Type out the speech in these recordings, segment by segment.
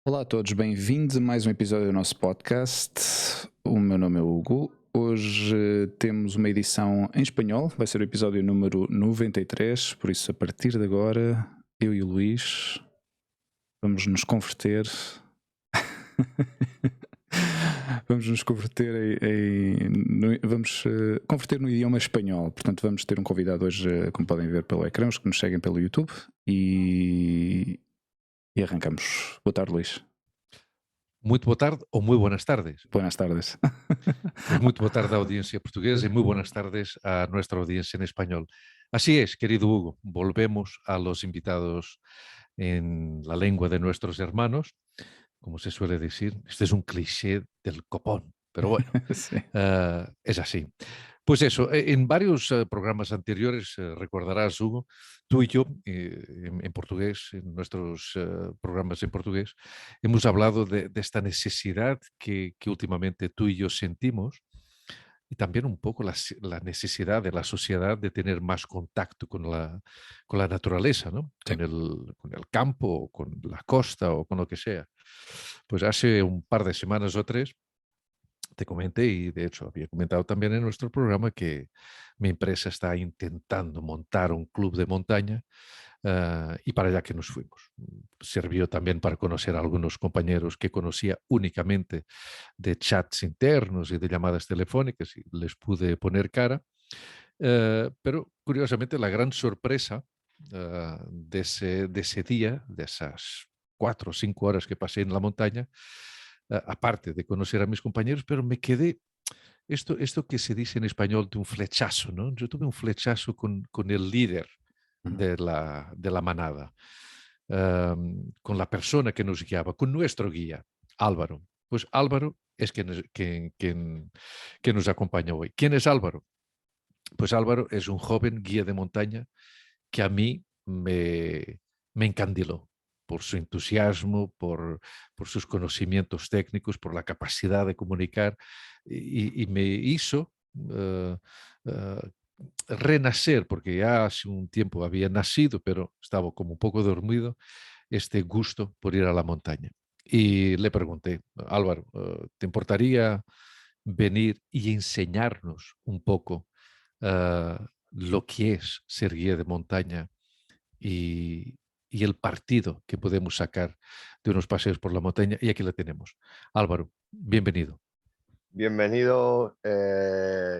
Olá a todos, bem-vindos a mais um episódio do nosso podcast. O meu nome é Hugo. Hoje temos uma edição em espanhol, vai ser o episódio número 93, por isso a partir de agora eu e o Luís vamos nos converter. Vamos nos converter vamos converter no idioma espanhol. Portanto, vamos ter um convidado hoje, como podem ver pelo ecrã, os que nos seguem pelo YouTube, e arrancamos. Boa tarde, Luís. Muito boa tarde ou muy buenas tardes. Buenas tardes. Pues muito boa tarde à audiência portuguesa y muy buenas tardes a nuestra audiencia en español. Así es, querido Hugo, volvemos a los invitados en la lengua de nuestros hermanos, como se suele decir. Este es un cliché del copón, pero bueno, Sí. es así. Pues eso, en varios programas anteriores, recordarás, Hugo, tú y yo, en portugués, en nuestros programas en portugués, hemos hablado de esta necesidad que últimamente tú y yo sentimos y también un poco la necesidad de la sociedad de tener más contacto con la naturaleza, ¿no? Sí. Con el campo, o con la costa o con lo que sea. Pues hace un par de semanas o tres te comenté, y de hecho había comentado también en nuestro programa, que mi empresa está intentando montar un club de montaña, y para allá que nos fuimos. Sirvió también para conocer a algunos compañeros que conocía únicamente de chats internos y de llamadas telefónicas, y les pude poner cara. Pero curiosamente la gran sorpresa de ese día, de esas 4 o 5 horas que pasé en la montaña, aparte de conocer a mis compañeros, pero me quedé, esto que se dice en español, de un flechazo, ¿no? Yo tuve un flechazo con el líder Ujú. de la manada, con la persona que nos guiaba, con nuestro guía, Álvaro. Pues Álvaro es quien nos acompaña hoy. ¿Quién es Álvaro? Pues Álvaro es un joven guía de montaña que a mí me encandiló por su entusiasmo, por sus conocimientos técnicos, por la capacidad de comunicar, y me hizo eh, renacer, porque ya hace un tiempo había nacido, pero estaba como un poco dormido, este gusto por ir a la montaña. Y le pregunté: Álvaro, ¿te importaría venir y enseñarnos un poco lo que es ser guía de montaña y, y el partido que podemos sacar de unos paseos por la montaña? Y aquí la tenemos. Álvaro, bienvenido. Bienvenido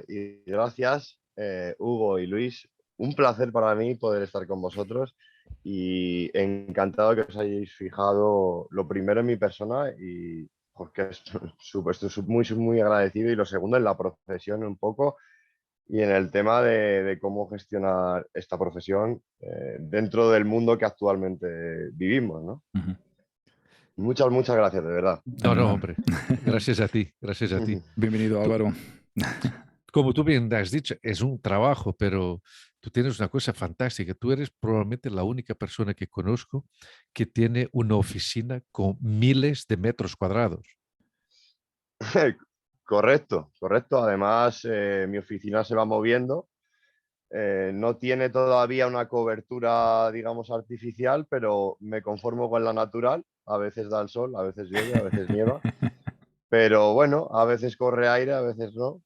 y gracias, Hugo y Luis. Un placer para mí poder estar con vosotros y encantado que os hayáis fijado lo primero en mi persona y porque estoy muy agradecido, y lo segundo en la profesión un poco y en el tema de cómo gestionar esta profesión dentro del mundo que actualmente vivimos, ¿no? Ujú. Muchas gracias, de verdad. No, no, Nada. hombre. Gracias a ti, gracias a ti. Bienvenido, Tú- Álvaro. Como tú bien has dicho, es un trabajo, pero tú tienes una cosa fantástica. Tú eres probablemente la única persona que conozco que tiene una oficina con miles de metros cuadrados. Correcto, correcto. Además, mi oficina se va moviendo. No tiene todavía una cobertura, digamos, artificial, pero me conformo con la natural. A veces da el sol, a veces llueve, a veces nieva. Pero bueno, a veces corre aire, a veces no.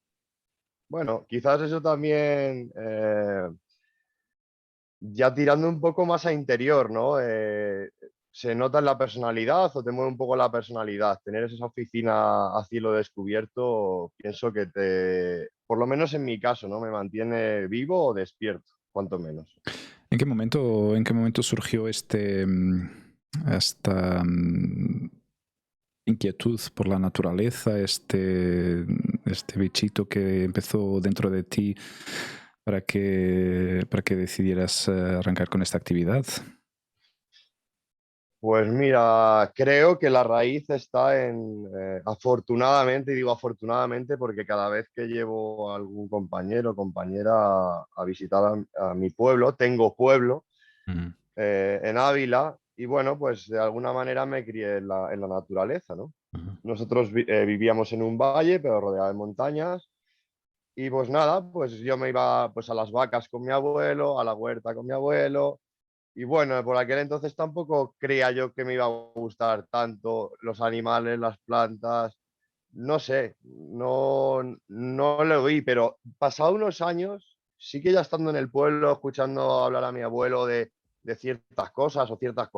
Bueno, quizás eso también, ya tirando un poco más a interior, ¿no? Se nota en la personalidad o te mueve un poco la personalidad. Tener esa oficina a cielo descubierto, pienso que por lo menos en mi caso, ¿no? Me mantiene vivo o despierto, cuanto menos. ¿En qué momento surgió esta inquietud por la naturaleza, este bichito que empezó dentro de ti para que decidieras arrancar con esta actividad? Pues mira, creo que la raíz está afortunadamente, y digo afortunadamente porque cada vez que llevo a algún compañero o compañera a visitar a mi pueblo, tengo pueblo Ujú. en Ávila, y bueno, pues de alguna manera me crié en la naturaleza, ¿no? Ujú. Nosotros vivíamos en un valle, pero rodeado de montañas, y pues nada, pues yo me iba pues a las vacas con mi abuelo, a la huerta con mi abuelo, y bueno, por aquel entonces tampoco creía yo que me iba a gustar tanto los animales, las plantas, no sé, no lo vi, pero pasado unos años, sí que ya estando en el pueblo, escuchando hablar a mi abuelo de ciertas cosas o ciertas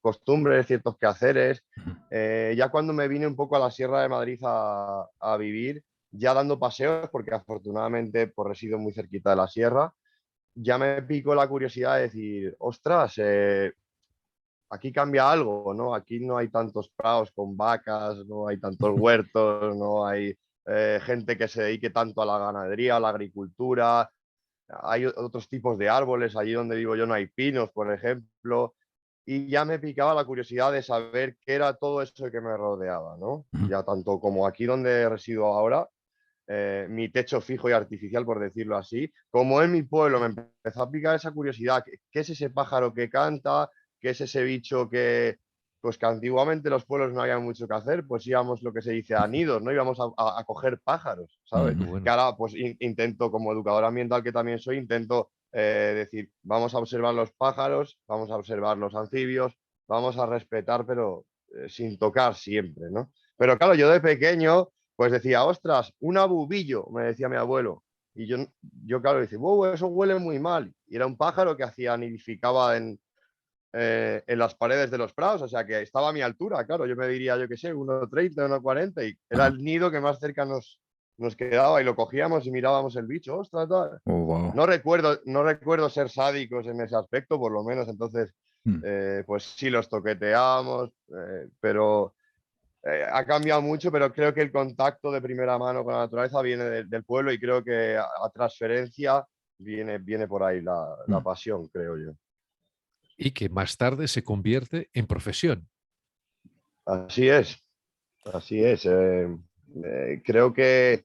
costumbres, ciertos quehaceres, Ujú. ya cuando me vine un poco a la Sierra de Madrid a vivir, ya dando paseos, porque afortunadamente pues, resido muy cerquita de la sierra, ya me picó la curiosidad de decir, ostras, aquí cambia algo, ¿no? Aquí no hay tantos prados con vacas, no hay tantos huertos, no hay gente que se dedique tanto a la ganadería, a la agricultura, hay otros tipos de árboles, allí donde vivo yo no hay pinos, por ejemplo, y ya me picaba la curiosidad de saber qué era todo eso que me rodeaba, ¿no? Ujú. Ya tanto como aquí donde resido ahora, mi techo fijo y artificial, por decirlo así, como en mi pueblo me empezó a picar esa curiosidad, ¿qué es ese pájaro que canta? ¿Qué es ese bicho que, pues que antiguamente los pueblos no había mucho que hacer? Pues íbamos lo que se dice a nidos, ¿no? Íbamos a coger pájaros, ¿sabes? Qué Ujú. Que bueno. ahora pues intento, como educador ambiental que también soy, intento decir, vamos a observar los pájaros, vamos a observar los anfibios, vamos a respetar, pero sin tocar siempre, ¿no? Pero claro, yo de pequeño pues decía, ostras, un abubillo, me decía mi abuelo. Y yo claro, decía, wow, eso huele muy mal. Y era un pájaro que hacía, nidificaba en las paredes de los prados, o sea que estaba a mi altura, claro, yo me diría, yo qué sé, 1,30, 1,40, y era Ajá. el nido que más cerca nos quedaba y lo cogíamos y mirábamos el bicho, ostras, tal. Oh, wow. No recuerdo ser sádicos en ese aspecto, por lo menos, entonces, Mm. pues sí los toqueteamos, pero ha cambiado mucho, pero creo que el contacto de primera mano con la naturaleza viene del pueblo y creo que a transferencia viene por ahí la Mm. pasión, creo yo. Y que más tarde se convierte en profesión. Así es, así es. Creo que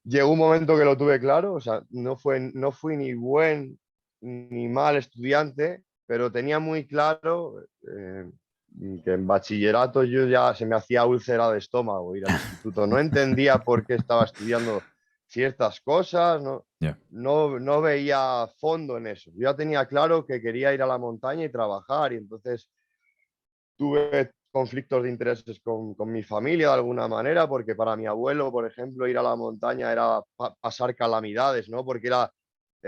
llegó un momento que lo tuve claro, o sea, no fui ni buen ni mal estudiante, pero tenía muy claro que en bachillerato yo ya se me hacía úlcera de estómago ir al instituto. No entendía por qué estaba estudiando ciertas cosas, Ya. no veía fondo en eso. Yo ya tenía claro que quería ir a la montaña y trabajar, y entonces tuve conflictos de intereses con mi familia de alguna manera, porque para mi abuelo, por ejemplo, ir a la montaña era pasar calamidades, ¿no? Porque era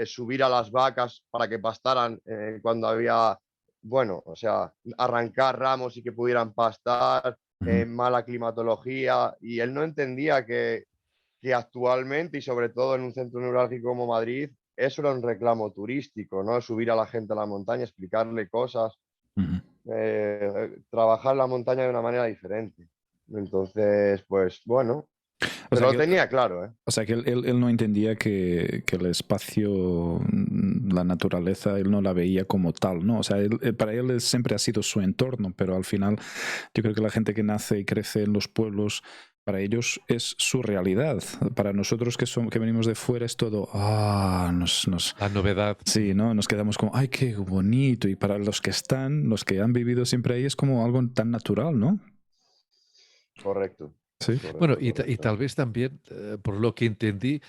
subir a las vacas para que pastaran cuando había, bueno, o sea, arrancar ramos y que pudieran pastar, Ujú. mala climatología, y él no entendía que actualmente, y sobre todo en un centro neurálgico como Madrid, eso era un reclamo turístico, ¿no? Subir a la gente a la montaña, explicarle cosas, Ujú. trabajar la montaña de una manera diferente. Entonces, pues bueno, O sea pero lo que, tenía claro, ¿eh? o sea que él no entendía que el espacio, la naturaleza, él no la veía como tal, ¿no? O sea, para él siempre ha sido su entorno, pero al final yo creo que la gente que nace y crece en los pueblos, para ellos es su realidad. Para nosotros que venimos de fuera es todo, La novedad. sí, ¿no? Nos quedamos como, ay, qué bonito. Y para los que han vivido siempre ahí, es como algo tan natural, ¿no? Correcto, Sí. Bueno, correcto, y correcto. tal vez también, por lo que entendí,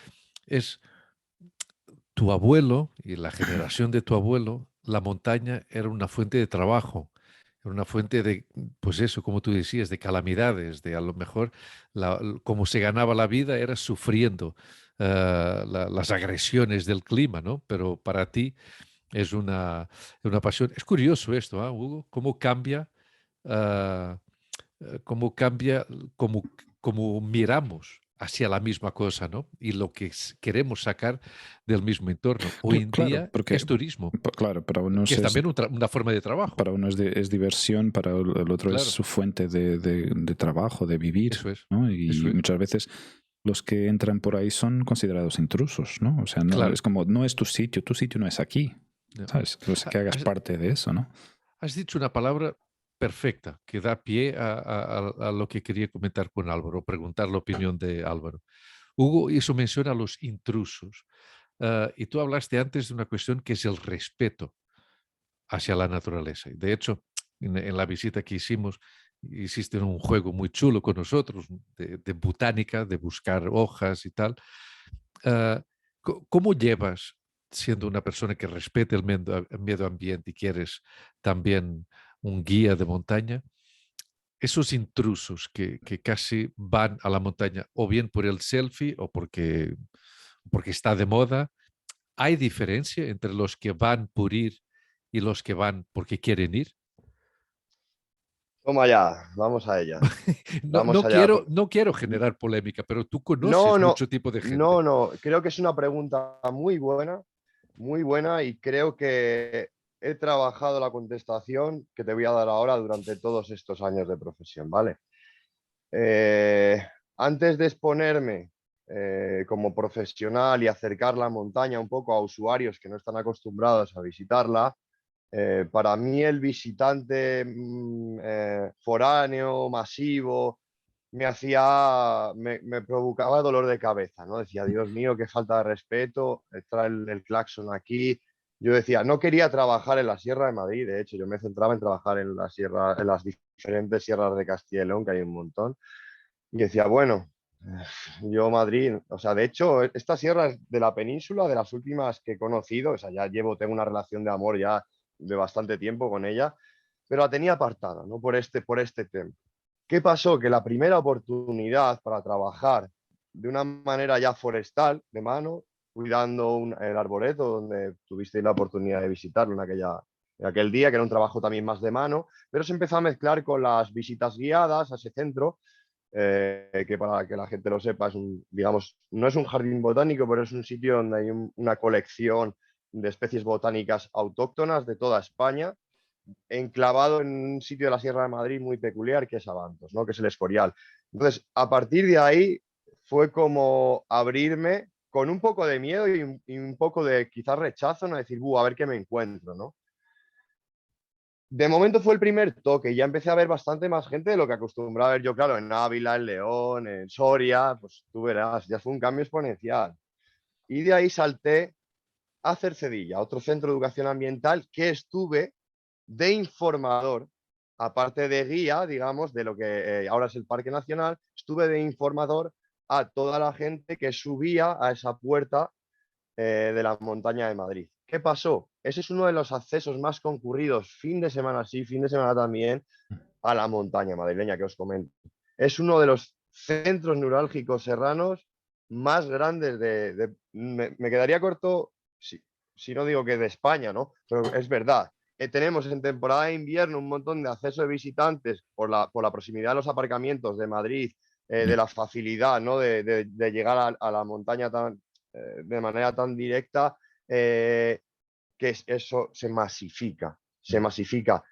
es tu abuelo y la generación de tu abuelo, la montaña era una fuente de trabajo, era una fuente de, pues eso, como tú decías, de calamidades, de a lo mejor cómo se ganaba la vida era sufriendo las agresiones del clima, ¿no? Pero para ti es una pasión. Es curioso esto, ¿ah, Hugo? Ah, cómo cambia, cómo miramos hacia la misma cosa, ¿no? Y lo que queremos sacar del mismo entorno. Hoy en Claro, día porque, es turismo, claro, para unos que es también una forma de trabajo. para uno es diversión, para el otro es Claro, su fuente de trabajo, de vivir, eso es, ¿no? eso Y es. muchas veces los que entran por ahí son considerados intrusos, ¿no? O sea, no, Claro. es como, no es tu sitio no es aquí, No. ¿sabes? O sea, que hagas Has, parte de eso, ¿no? has dicho una palabra perfecta que da pie a lo que quería comentar con Álvaro, preguntar la opinión de Álvaro. Hugo hizo mención a los intrusos. Y tú hablaste antes de una cuestión que es el respeto hacia la naturaleza. Y de hecho, en la visita que hicimos, hiciste un juego muy chulo con nosotros de botánica, de buscar hojas y tal. Ah, ¿Cómo llevas siendo una persona que respete el medio ambiente y quieres también un guía de montaña, esos intrusos que casi van a la montaña o bien por el selfie o porque está de moda, ¿hay diferencia entre los que van por ir y los que van porque quieren ir? Toma ya, vamos a ellas. No, Vamos allá. no quiero generar polémica, pero tú No, conoces no, mucho tipo de gente. no, no. Creo que es una pregunta muy buena, y creo que he trabajado la contestación que te voy a dar ahora durante todos estos años de profesión, ¿vale? Eh, Antes de exponerme como profesional y acercar la montaña un poco a usuarios que no están acostumbrados a visitarla, para mí el visitante foráneo, masivo, me provocaba dolor de cabeza, ¿no? Decía, Dios mío, qué falta de respeto, está el claxon aquí. Yo decía, no quería trabajar en la Sierra de Madrid, de hecho, yo me centraba en trabajar en la sierra, en las diferentes sierras de Castilla y León, que hay un montón. Y decía, bueno, yo Madrid, o sea, de hecho, esta sierra es de la península, de las últimas que he conocido, o sea, tengo una relación de amor ya de bastante tiempo con ella, pero la tenía apartada, ¿no? Por este tema. ¿Qué pasó? Que la primera oportunidad para trabajar de una manera ya forestal, de mano, cuidando el arboreto, donde tuviste la oportunidad de visitarlo en aquel día, que era un trabajo también más de mano, pero se empezó a mezclar con las visitas guiadas a ese centro, que para que la gente lo sepa, digamos, no es un jardín botánico, pero es un sitio donde hay una colección de especies botánicas autóctonas de toda España, enclavado en un sitio de la Sierra de Madrid muy peculiar, que es Abantos, ¿no? Que es el Escorial. Entonces, a partir de ahí fue como abrirme con un poco de miedo y un poco de quizás rechazo, ¿no? Decir, a ver qué me encuentro, ¿no? De momento fue el primer toque, y ya empecé a ver bastante más gente de lo que acostumbraba a ver yo, claro, en Ávila, en León, en Soria, pues tú verás, ya fue un cambio exponencial. Y de ahí salté a Cercedilla, otro centro de educación ambiental, que estuve de informador, aparte de guía, digamos, de lo que ahora es el Parque Nacional, estuve de informador a toda la gente que subía a esa puerta de la montaña de Madrid. ¿Qué pasó? Ese es uno de los accesos más concurridos, fin de semana sí, fin de semana también, a la montaña madrileña que os comento. Es uno de los centros neurálgicos serranos más grandes me quedaría corto si no digo que de España, ¿no? Pero es verdad. Tenemos en temporada de invierno un montón de acceso de visitantes por la proximidad de los aparcamientos de Madrid, de la facilidad, ¿no? de llegar a la montaña de manera tan directa, que eso se masifica.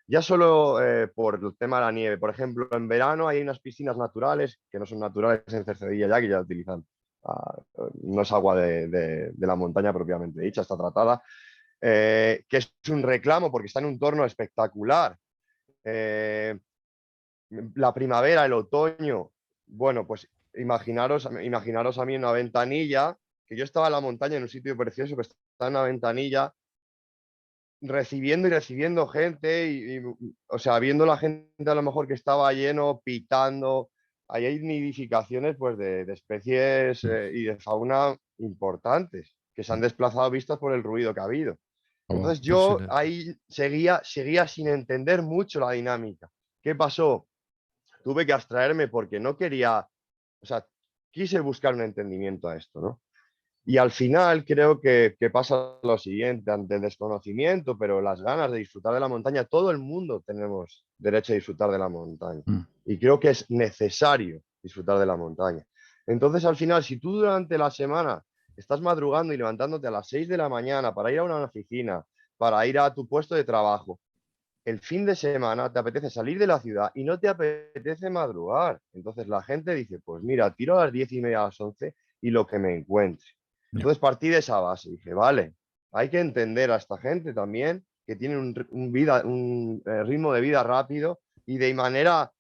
Ya solo por el tema de la nieve. Por ejemplo, en verano hay unas piscinas naturales, que no son naturales en Cercedilla ya, que ya utilizan. No es agua de la montaña propiamente dicha, está tratada, que es un reclamo porque está en un entorno espectacular. La primavera, el otoño, bueno, pues imaginaros a mí en una ventanilla, que yo estaba en la montaña en un sitio precioso, que está en una ventanilla, recibiendo y recibiendo gente, o sea, viendo la gente a lo mejor que estaba lleno, pitando. Ahí hay nidificaciones pues de especies y de fauna importantes que se han desplazado vistas por el ruido que ha habido. Oh, Entonces yo Impresionante. ahí seguía sin entender mucho la dinámica. ¿Qué pasó? Tuve que abstraerme porque no quería, o sea, quise buscar un entendimiento a esto, ¿no? Y al final creo que pasa lo siguiente, ante el desconocimiento, pero las ganas de disfrutar de la montaña, todo el mundo tenemos derecho a disfrutar de la montaña. mm, Y creo que es necesario disfrutar de la montaña. Entonces, al final, si tú durante la semana estás madrugando y levantándote a las 6 de la mañana para ir a una oficina, para ir a tu puesto de trabajo, el fin de semana te apetece salir de la ciudad y no te apetece madrugar. Entonces la gente dice, pues mira, tiro a las 10:30, a las 11 y lo que me encuentre. ya, Entonces partí de esa base. Dije, vale, hay que entender a esta gente también que tienen un ritmo de vida rápido y de manera,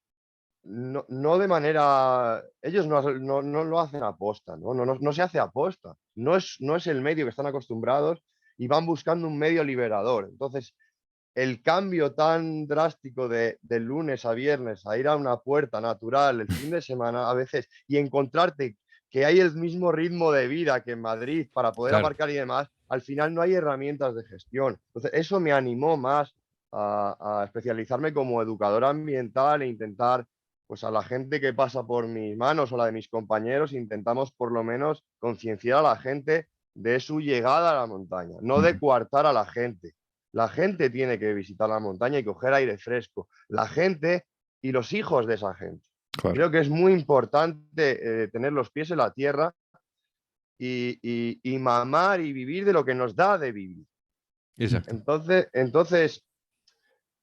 no de manera, ellos no lo hacen aposta, no se hace aposta. No es el medio que están acostumbrados y van buscando un medio liberador. Entonces, el cambio tan drástico de lunes a viernes a ir a una puerta natural el fin de semana a veces y encontrarte que hay el mismo ritmo de vida que en Madrid para poder Claro, aparcar y demás, al final no hay herramientas de gestión. Entonces, eso me animó más a especializarme como educador ambiental e intentar, pues a la gente que pasa por mis manos o la de mis compañeros, intentamos por lo menos concienciar a la gente de su llegada a la montaña, no de coartar a la gente. La gente tiene que visitar la montaña y coger aire fresco. La gente y los hijos de esa gente. Claro. Creo que es muy importante tener los pies en la tierra y mamar y vivir de lo que nos da de vivir. Exacto. Entonces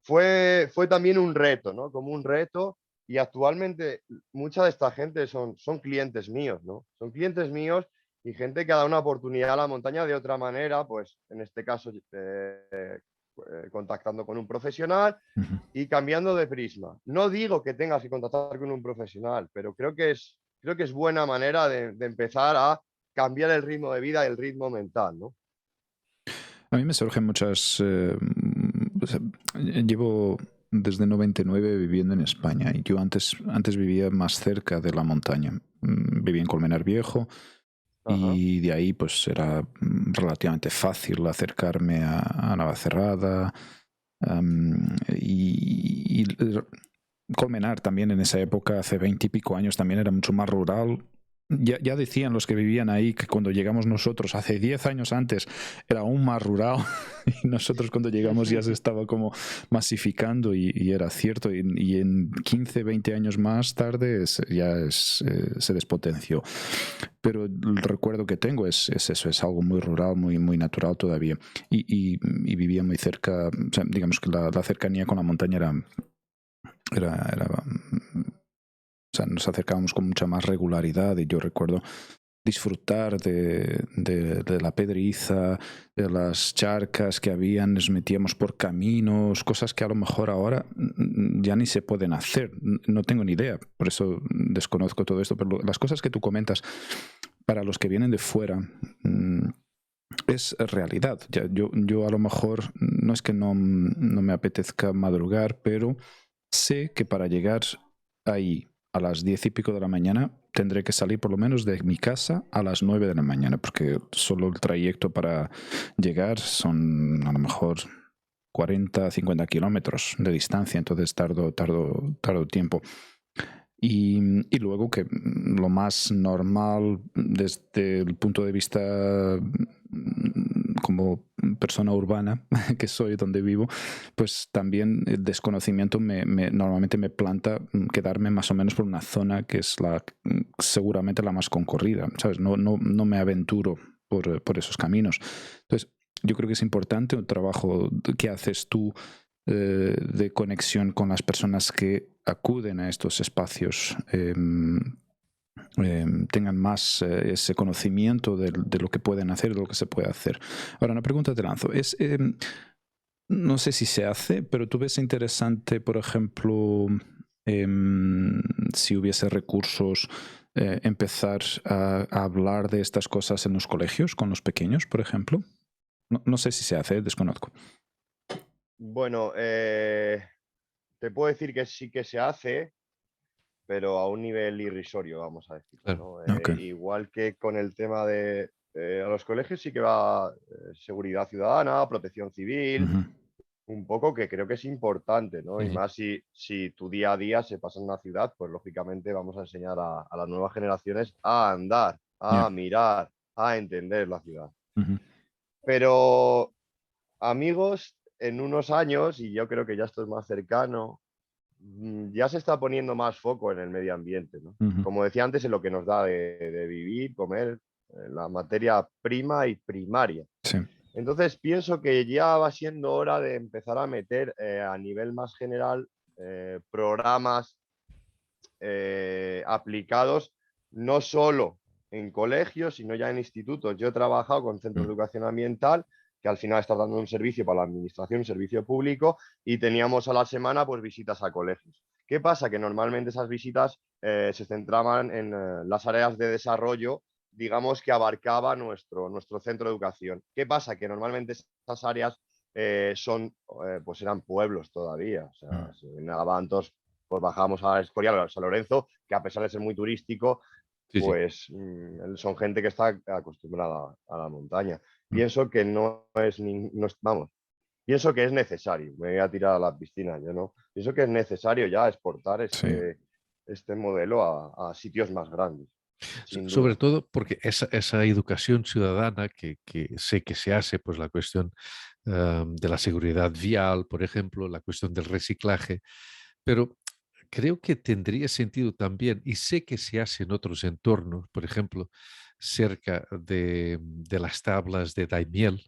fue también un reto, ¿no? Como un reto. Y actualmente mucha de esta gente son clientes míos, ¿no? Son clientes míos y gente que ha dado una oportunidad a la montaña de otra manera, pues en este caso contactando con un profesional y cambiando de prisma. No digo que tengas que contactar con un profesional, pero creo que es buena manera de empezar a cambiar el ritmo de vida y el ritmo mental, ¿no? A mí me surgen muchas... o sea, llevo desde 99 viviendo en España y yo antes vivía más cerca de la montaña. Vivía en Colmenar Viejo Ajá. y de ahí pues era relativamente fácil acercarme a Navacerrada. Y Colmenar también en esa época, hace 20 y pico años, también era mucho más rural. Ya decían los que vivían ahí que cuando llegamos nosotros, hace 10 años antes, era aún más rural y nosotros cuando llegamos ya se estaba como masificando y era cierto. Y en 15, 20 años más tarde se despotenció. Pero el recuerdo que tengo es eso, es algo muy rural, muy natural todavía. Y vivía muy cerca, o sea, digamos que la cercanía con la montaña era o sea, nos acercábamos con mucha más regularidad y yo recuerdo disfrutar de la pedriza, de las charcas que habían, nos metíamos por caminos, cosas que a lo mejor ahora ya ni se pueden hacer, no tengo ni idea, por eso desconozco todo esto, pero las cosas que tú comentas, para los que vienen de fuera, es realidad. Yo a lo mejor no es que no me apetezca madrugar, pero sé que para llegar ahí a las 10 y pico de la mañana tendré que salir por lo menos de mi casa a las 9 de la mañana, porque solo el trayecto para llegar son a lo mejor 40, 50 kilómetros de distancia, entonces tardo tiempo. Y luego que lo más normal desde el punto de vista como persona urbana que soy donde vivo, pues también el desconocimiento normalmente me planta quedarme más o menos por una zona que es seguramente la más concurrida, ¿sabes? No me aventuro por esos caminos. Entonces, yo creo que es importante un trabajo que haces tú de conexión con las personas que acuden a estos espacios, tengan más ese conocimiento de lo que pueden hacer, de lo que se puede hacer. Ahora, una pregunta te lanzo. No sé si se hace, pero tú ves interesante, por ejemplo, si hubiese recursos, empezar a hablar de estas cosas en los colegios, con los pequeños, por ejemplo. No sé si se hace, desconozco. Bueno, te puedo decir que sí que se hace, pero a un nivel irrisorio, vamos a decirlo, Claro. ¿no? Okay. Igual que con el tema de a los colegios sí que va seguridad ciudadana, protección civil, un poco que creo que es importante, ¿no? Y más si tu día a día se pasa en una ciudad, pues lógicamente vamos a enseñar a las nuevas generaciones a andar, Yeah. a mirar, a entender la ciudad. Uh-huh. Pero amigos, en unos años, y yo creo que ya esto es más cercano, ya se está poniendo más foco en el medio ambiente, ¿no? Uh-huh. Como decía antes, en lo que nos da de vivir, comer, la materia prima y primaria. Sí. Entonces pienso que ya va siendo hora de empezar a meter a nivel más general programas aplicados no solo en colegios, sino ya en institutos. Yo he trabajado con centros de educación ambiental que al final está dando un servicio para la administración, un servicio público, y teníamos a la semana pues visitas a colegios. ¿Qué pasa? Que normalmente esas visitas se centraban en las áreas de desarrollo, digamos, que abarcaba nuestro centro de educación. ¿Qué pasa? Que normalmente esas áreas pues eran pueblos todavía. O sea, en Agavantos pues bajamos a Escorial, a San Lorenzo, que a pesar de ser muy turístico, Sí, sí. pues son gente que está acostumbrada a la montaña. Mm. Pienso que vamos, pienso que es necesario, me voy a tirar a la piscina, yo no, pienso que es necesario ya exportar Sí, este modelo a sitios más grandes, sin Sobre duda. todo porque esa educación ciudadana que sé que se hace, pues la cuestión de la seguridad vial, por ejemplo, la cuestión del reciclaje, pero creo que tendría sentido también, y sé que se hace en otros entornos, por ejemplo, cerca de las tablas de Daimiel,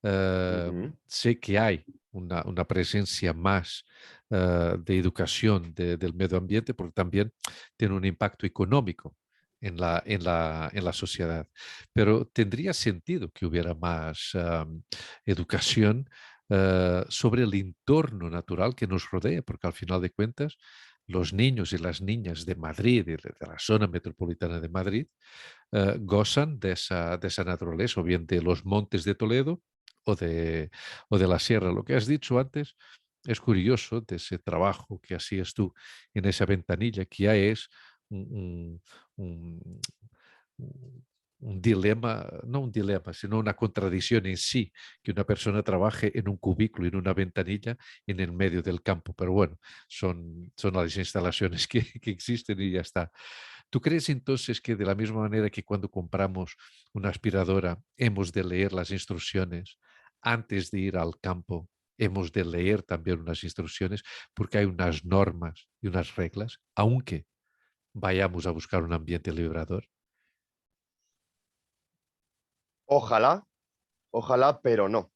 Ujú. sé que hay una presencia más de educación del medio ambiente, porque también tiene un impacto económico en la sociedad. Pero tendría sentido que hubiera más educación sobre el entorno natural que nos rodea, porque al final de cuentas, los niños y las niñas de Madrid y de la zona metropolitana de Madrid gozan de esa naturaleza, o bien de los montes de Toledo o de la sierra. Lo que has dicho antes es curioso de ese trabajo que hacías tú en esa ventanilla, que ya es un, un- un- un dilema, no un dilema, sino una contradicción en sí, que una persona trabaje en un cubículo, en una ventanilla, en el medio del campo. Pero bueno, son las instalaciones que existen y ya está. ¿Tú crees entonces que de la misma manera que cuando compramos una aspiradora hemos de leer las instrucciones antes de ir al campo? Hemos de leer también unas instrucciones porque hay unas normas y unas reglas, aunque vayamos a buscar un ambiente liberador. Ojalá, ojalá, pero no.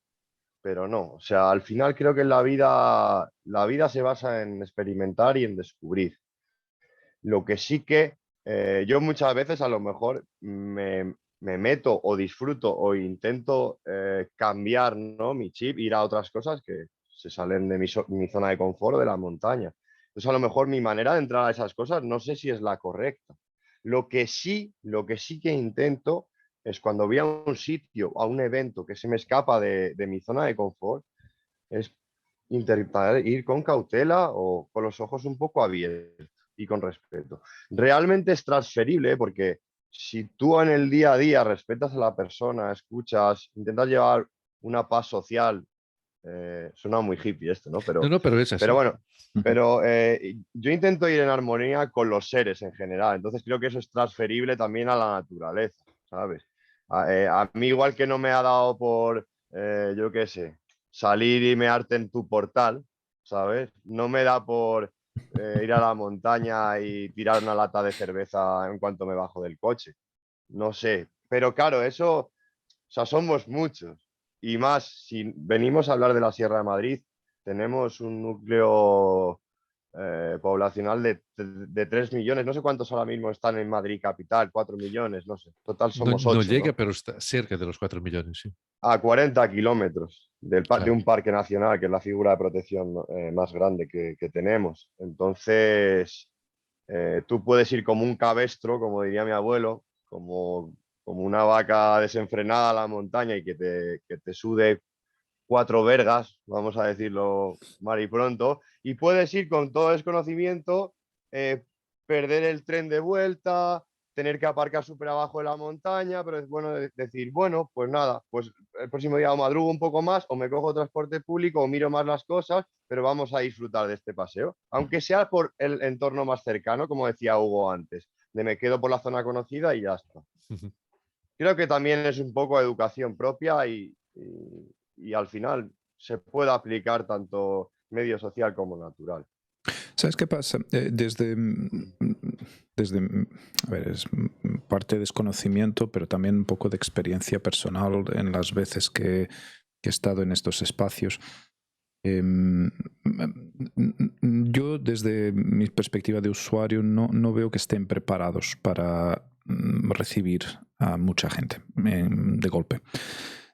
O sea, al final creo que en la vida se basa en experimentar y en descubrir. Lo que sí que yo muchas veces a lo mejor me meto o disfruto o intento cambiar, ¿no? Mi chip, ir a otras cosas que se salen de mi zona de confort, de la montaña. Entonces a lo mejor mi manera de entrar a esas cosas no sé si es la correcta. Lo que sí que intento es cuando voy a un sitio, a un evento que se me escapa de mi zona de confort, es intentar ir con cautela o con los ojos un poco abiertos y con respeto. Realmente es transferible porque si tú en el día a día respetas a la persona, escuchas, intentas llevar una paz social, suena muy hippie esto, ¿no? No, no, pero es Pero así. bueno, ujú, pero yo intento ir en armonía con los seres en general, entonces creo que eso es transferible también a la naturaleza, ¿sabes? A mí igual que no me ha dado por, yo qué sé, salir y mearte en tu portal, ¿sabes? No me da por ir a la montaña y tirar una lata de cerveza en cuanto me bajo del coche. No sé. Pero claro, eso, o sea, somos muchos. Y más, si venimos a hablar de la Sierra de Madrid, tenemos un núcleo poblacional de 3 millones. No sé cuántos ahora mismo están en Madrid capital, 4 millones, no sé. Total No, somos no 8, llega, ¿no? pero está cerca de los 4 millones, sí. A 40 kilómetros de Claro. un parque nacional, que es la figura de protección más grande que tenemos. Entonces, tú puedes ir como un cabestro, como diría mi abuelo, como una vaca desenfrenada a la montaña y que te sude 4 vergas, vamos a decirlo mal y pronto, y puedes ir con todo desconocimiento, eh, perder el tren de vuelta, tener que aparcar súper abajo de la montaña, pero es bueno decir, bueno, pues nada, pues el próximo día o madrugo un poco más, o me cojo transporte público, o miro más las cosas, pero vamos a disfrutar de este paseo, aunque sea por el entorno más cercano, como decía Hugo antes, de me quedo por la zona conocida y ya está. Creo que también es un poco educación propia y al final se puede aplicar tanto medio social como natural. ¿Sabes qué pasa? A ver, es parte de desconocimiento, pero también un poco de experiencia personal en las veces que he estado en estos espacios. Em, yo, desde mi perspectiva de usuario, no veo que estén preparados para recibir a mucha gente de golpe.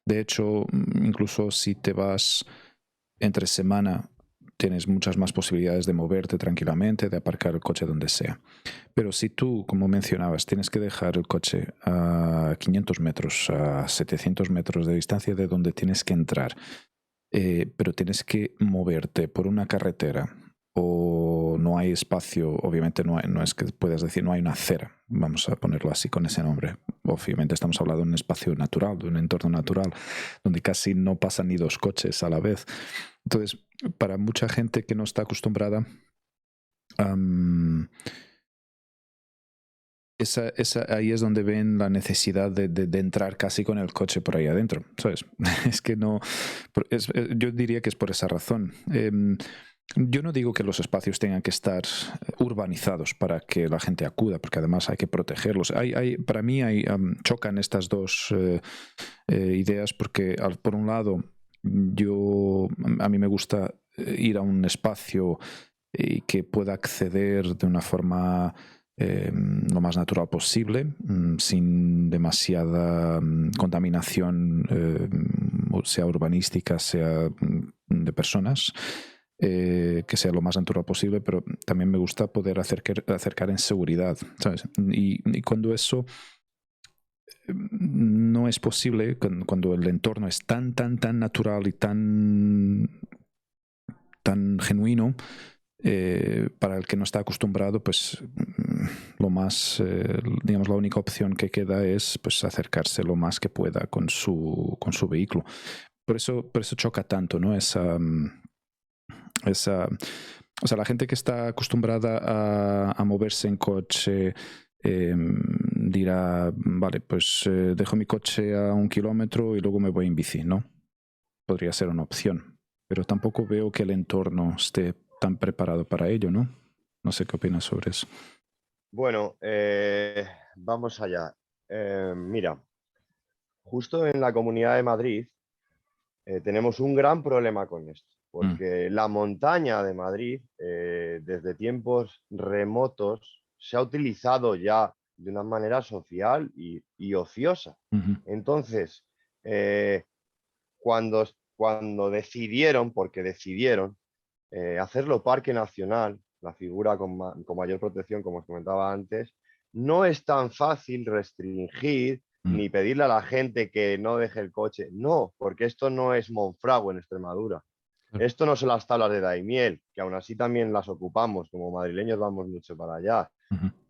De hecho, incluso si te vas entre semana, tienes muchas más posibilidades de moverte tranquilamente, de aparcar el coche donde sea. Pero si tú, como mencionabas, tienes que dejar el coche a 500 metros, a 700 metros de distancia de donde tienes que entrar, pero tienes que moverte por una carretera o cuando no hay espacio, obviamente no es que puedas decir no hay una acera, vamos a ponerlo así con ese nombre. Obviamente estamos hablando de un espacio natural, de un entorno natural, donde casi no pasan ni dos coches a la vez. Entonces, para mucha gente que no está acostumbrada, ahí es donde ven la necesidad de entrar casi con el coche por ahí adentro, ¿sabes? Es que no... yo diría que es por esa razón. Yo no digo que los espacios tengan que estar urbanizados para que la gente acuda, porque además hay que protegerlos. Para mí chocan estas dos ideas porque, por un lado, a mí me gusta ir a un espacio y que pueda acceder de una forma lo más natural posible, sin demasiada contaminación, sea urbanística, sea de personas. Que sea lo más natural posible, pero también me gusta poder acercar en seguridad, ¿sabes? Y cuando eso no es posible, cuando el entorno es tan natural y tan genuino, para el que no está acostumbrado, pues digamos, la única opción que queda es pues acercarse lo más que pueda con su vehículo. Por eso choca tanto, ¿no? O sea, la gente que está acostumbrada a moverse en coche dirá, vale, pues dejo mi coche a 1 kilómetro y luego me voy en bici, ¿no? Podría ser una opción, pero tampoco veo que el entorno esté tan preparado para ello, ¿no? No sé qué opinas sobre eso. Bueno, vamos allá. Mira, justo en la Comunidad de Madrid tenemos un gran problema con esto, porque la montaña de Madrid, desde tiempos remotos, se ha utilizado ya de una manera social y ociosa. Entonces, cuando decidieron, porque decidieron hacerlo parque nacional, la figura con mayor protección, como os comentaba antes, no es tan fácil restringir ni pedirle a la gente que no deje el coche. No, porque esto no es Monfragüe en Extremadura. Esto no son las tablas de Daimiel, que aún así también las ocupamos, como madrileños vamos mucho para allá.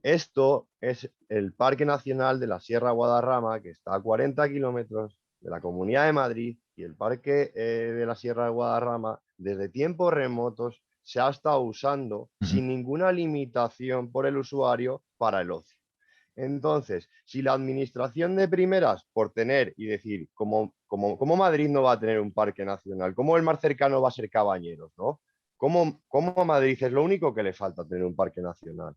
Esto es el Parque Nacional de la Sierra Guadarrama, que está a 40 kilómetros de la Comunidad de Madrid, y el Parque de la Sierra de Guadarrama, desde tiempos remotos, se ha estado usando sin ninguna limitación por el usuario para el ocio. Entonces, si la administración de primeras, por tener y decir, como Madrid no va a tener un parque nacional, ¿cómo el más cercano va a ser Cabañeros, ¿no? ¿Cómo a Madrid es lo único que le falta tener un parque nacional?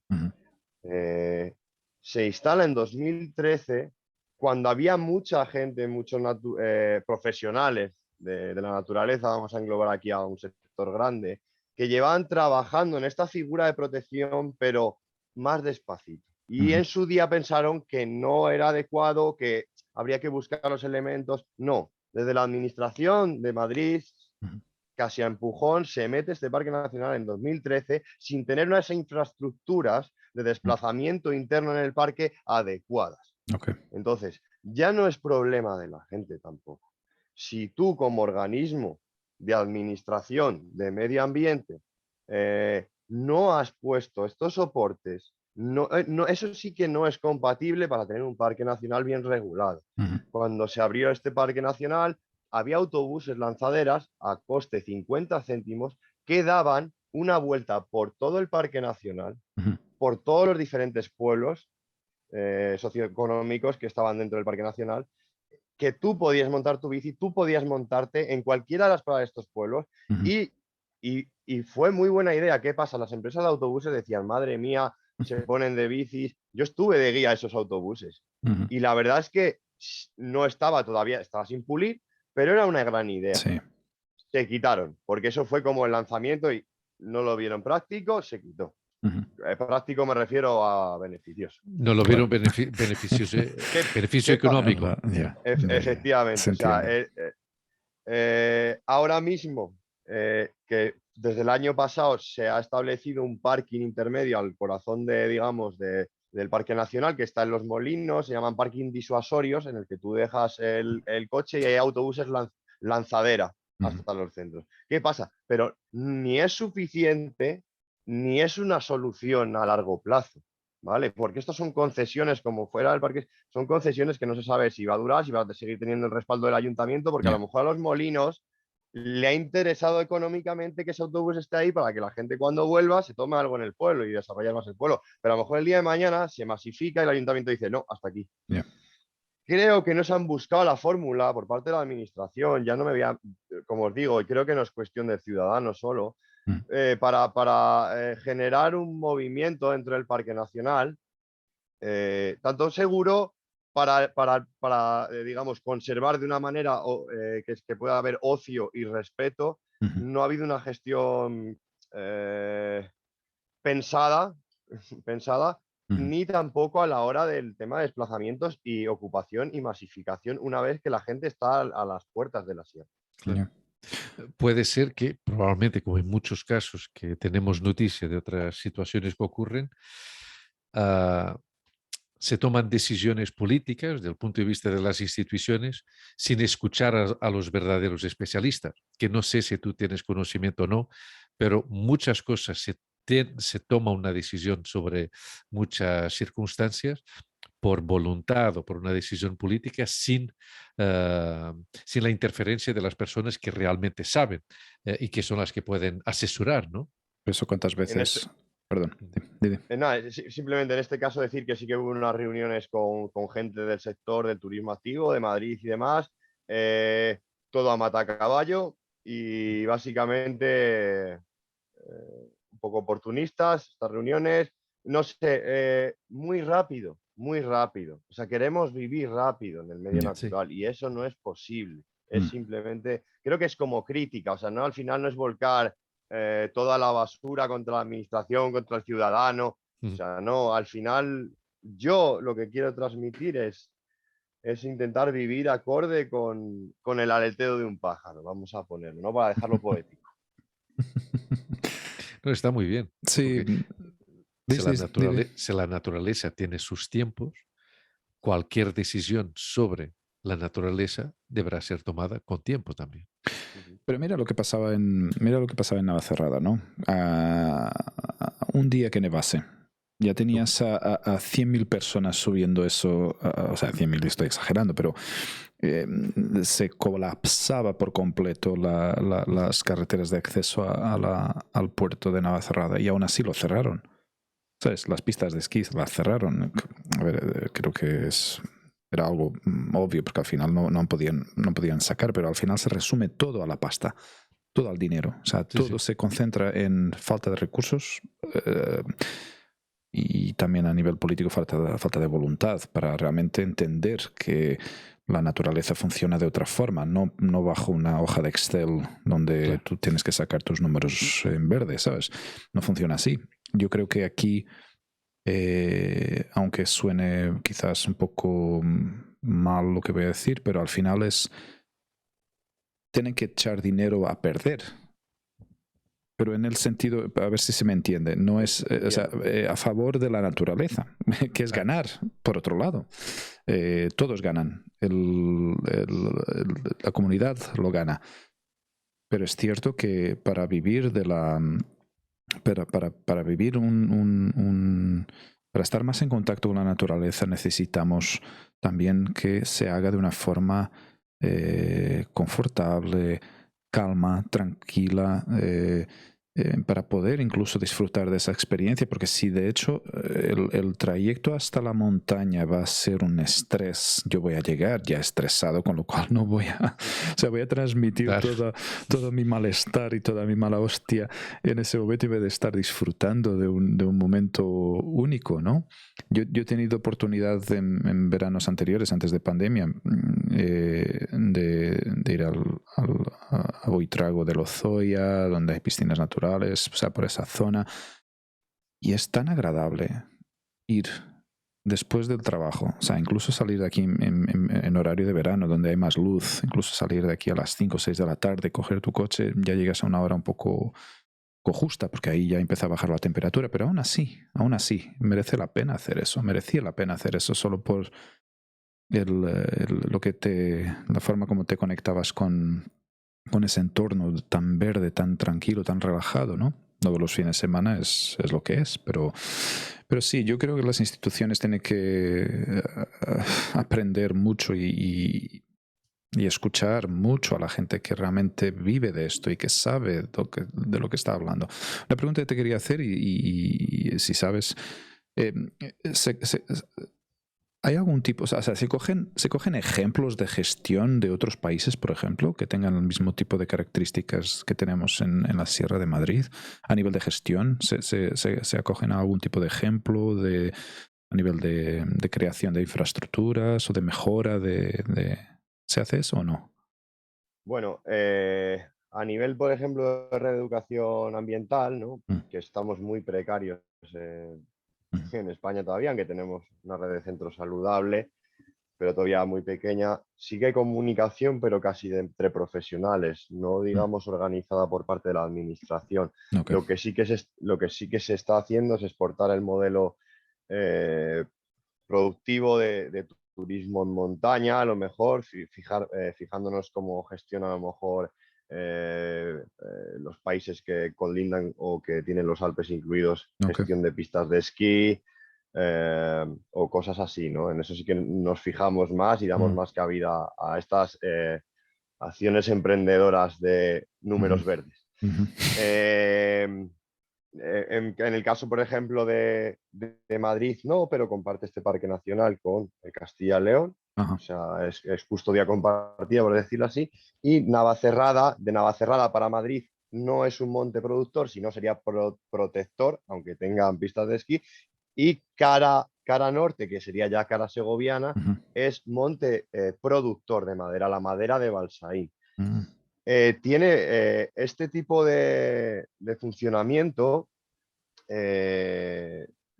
Se instala en 2013, cuando había mucha gente, muchos profesionales de la naturaleza, vamos a englobar aquí a un sector grande, que llevaban trabajando en esta figura de protección, pero más despacito. Y en su día pensaron que no era adecuado, que habría que buscar los elementos. No, desde la Administración de Madrid, casi a empujón, se mete este Parque Nacional en 2013 sin tener unas infraestructuras de desplazamiento interno en el parque adecuadas. Entonces, ya no es problema de la gente tampoco. Si tú como organismo de administración de medio ambiente no has puesto estos soportes, eso sí que no es compatible para tener un parque nacional bien regulado. Cuando se abrió este parque nacional, había autobuses lanzaderas a coste 50 céntimos que daban una vuelta por todo el parque nacional, por todos los diferentes pueblos socioeconómicos que estaban dentro del parque nacional, que tú podías montar tu bici, tú podías montarte en cualquiera de las paradas de estos pueblos y fue muy buena idea. ¿Qué pasa? Las empresas de autobuses decían, madre mía, se ponen de bicis. Yo estuve de guía a esos autobuses y la verdad es que no estaba todavía, estaba sin pulir, pero era una gran idea. Sí. Se quitaron, porque eso fue como el lanzamiento y no lo vieron práctico, se quitó. Práctico me refiero a beneficioso. No lo vieron beneficio económico. Efectivamente. O sea, ahora mismo, que desde el año pasado se ha establecido un parking intermedio al corazón digamos, del Parque Nacional, que está en Los Molinos, se llaman parking disuasorios, en el que tú dejas el coche y hay autobuses lanzadera hasta los centros. ¿Qué pasa? Pero ni es suficiente ni es una solución a largo plazo, ¿vale? Porque estos son concesiones, como fuera del parque, son concesiones que no se sabe si va a durar, si va a seguir teniendo el respaldo del ayuntamiento, porque a lo mejor a los molinos le ha interesado económicamente que ese autobús esté ahí para que la gente cuando vuelva se tome algo en el pueblo y desarrollar más el pueblo. Pero a lo mejor el día de mañana se masifica y el ayuntamiento dice, no, hasta aquí. Yeah. Creo que no se han buscado la fórmula por parte de la administración, ya no me voy a, como os digo, y creo que no es cuestión de ciudadanos solo, para generar un movimiento dentro del Parque Nacional, tanto seguro para digamos, conservar de una manera que pueda haber ocio y respeto. No ha habido una gestión pensada, ni tampoco a la hora del tema de desplazamientos y ocupación y masificación una vez que la gente está a las puertas de la sierra. Claro. Puede ser que, probablemente, como en muchos casos que tenemos noticia de otras situaciones que ocurren, se toman decisiones políticas desde el punto de vista de las instituciones sin escuchar a los verdaderos especialistas, que no sé si tú tienes conocimiento o no, pero muchas cosas se toma una decisión sobre muchas circunstancias por voluntad o por una decisión política sin la interferencia de las personas que realmente saben y que son las que pueden asesorar, ¿no? Eso cuántas veces... Perdón, dime. Simplemente en este caso decir que sí que hubo unas reuniones con gente del sector del turismo activo, de Madrid y demás, todo a matacaballo y básicamente un poco oportunistas estas reuniones, no sé, muy rápido. O sea, queremos vivir rápido en el medio natural y eso no es posible. Es simplemente, creo que es como crítica, o sea, no, al final no es volcar toda la basura contra la administración, contra el ciudadano. O sea, no, al final yo lo que quiero transmitir es intentar vivir acorde con el aleteo de un pájaro, vamos a ponerlo, ¿no? Para dejarlo poético. No, está muy bien. Sí. Si la naturaleza tiene sus tiempos, cualquier decisión sobre la naturaleza deberá ser tomada con tiempo también. Pero mira lo que pasaba en Navacerrada, ¿no? Un día que nevase, ya tenías a 100.000 personas subiendo eso, o sea, 100.000 estoy exagerando, pero se colapsaba por completo las carreteras de acceso al puerto de Navacerrada y aún así lo cerraron. ¿Sabes? Las pistas de esquí las cerraron. A ver, creo que era algo obvio porque al final no podían sacar, pero al final se resume todo a la pasta, todo al dinero. O sea, todo se concentra en falta de recursos y también a nivel político falta de voluntad para realmente entender que la naturaleza funciona de otra forma, no bajo una hoja de Excel donde tú tienes que sacar tus números en verde, ¿sabes? No funciona así. Yo creo que aquí, aunque suene quizás un poco mal lo que voy a decir, pero al final tienen que echar dinero a perder. Pero en el sentido, a ver si se me entiende, no es a favor de la naturaleza, que es ganar, por otro lado. Todos ganan, la comunidad lo gana. Pero es cierto que para vivir para vivir para estar más en contacto con la naturaleza necesitamos también que se haga de una forma confortable, calma, tranquila, para poder incluso disfrutar de esa experiencia, porque si de hecho el trayecto hasta la montaña va a ser un estrés, yo voy a llegar ya estresado, con lo cual no voy a transmitir todo mi malestar y toda mi mala hostia en ese momento en vez de estar disfrutando de un momento único, ¿no? Yo he tenido oportunidad en veranos anteriores, antes de pandemia, de ir a Buitrago de Lozoya, donde hay piscinas naturales, o sea, por esa zona. Y es tan agradable ir después del trabajo, o sea, incluso salir de aquí en horario de verano, donde hay más luz, incluso salir de aquí a las 5 o 6 de la tarde, coger tu coche, ya llegas a una hora un poco justa, porque ahí ya empieza a bajar la temperatura, pero aún así, merecía la pena hacer eso solo por la forma como te conectabas con ese entorno tan verde, tan tranquilo, tan relajado, ¿no? Luego los fines de semana es lo que es, pero sí, yo creo que las instituciones tienen que aprender mucho y escuchar mucho a la gente que realmente vive de esto y que sabe de lo que está hablando. La pregunta que te quería hacer, y si sabes, eh, se- se- ¿hay algún tipo, o sea, se cogen ejemplos de gestión de otros países, por ejemplo, que tengan el mismo tipo de características que tenemos en la Sierra de Madrid? A nivel de gestión, ¿se acogen a algún tipo de ejemplo a nivel de creación de infraestructuras o de mejora ¿se hace eso o no? Bueno, a nivel, por ejemplo, de reeducación ambiental, ¿no? Mm, Que estamos muy precarios mm, en España todavía, aunque tenemos una red de centros saludable, pero todavía muy pequeña. Sí que hay comunicación, pero casi entre profesionales, no mm. digamos organizada por parte de la administración. Ok. Lo que sí que se está haciendo es exportar el modelo eh, productivo de turismo en montaña, a lo mejor, fijándonos cómo gestiona a lo mejor los países que colindan o que tienen los Alpes incluidos, Ok. gestión de pistas de esquí o cosas así, ¿no? En eso sí que nos fijamos más y damos Mm, más cabida a estas acciones emprendedoras de ujú, números verdes. ujú. Eh, en el caso, por ejemplo, de Madrid, no, pero comparte este parque nacional con Castilla-León, o Ajá. sea, es custodia compartida, por decirlo así, y de Navacerrada para Madrid no es un monte productor, sino sería protector, aunque tengan pistas de esquí, y cara norte, que sería ya cara segoviana, Ujú, es monte productor de madera, la madera de Balsaín. mm, Tiene este tipo de funcionamiento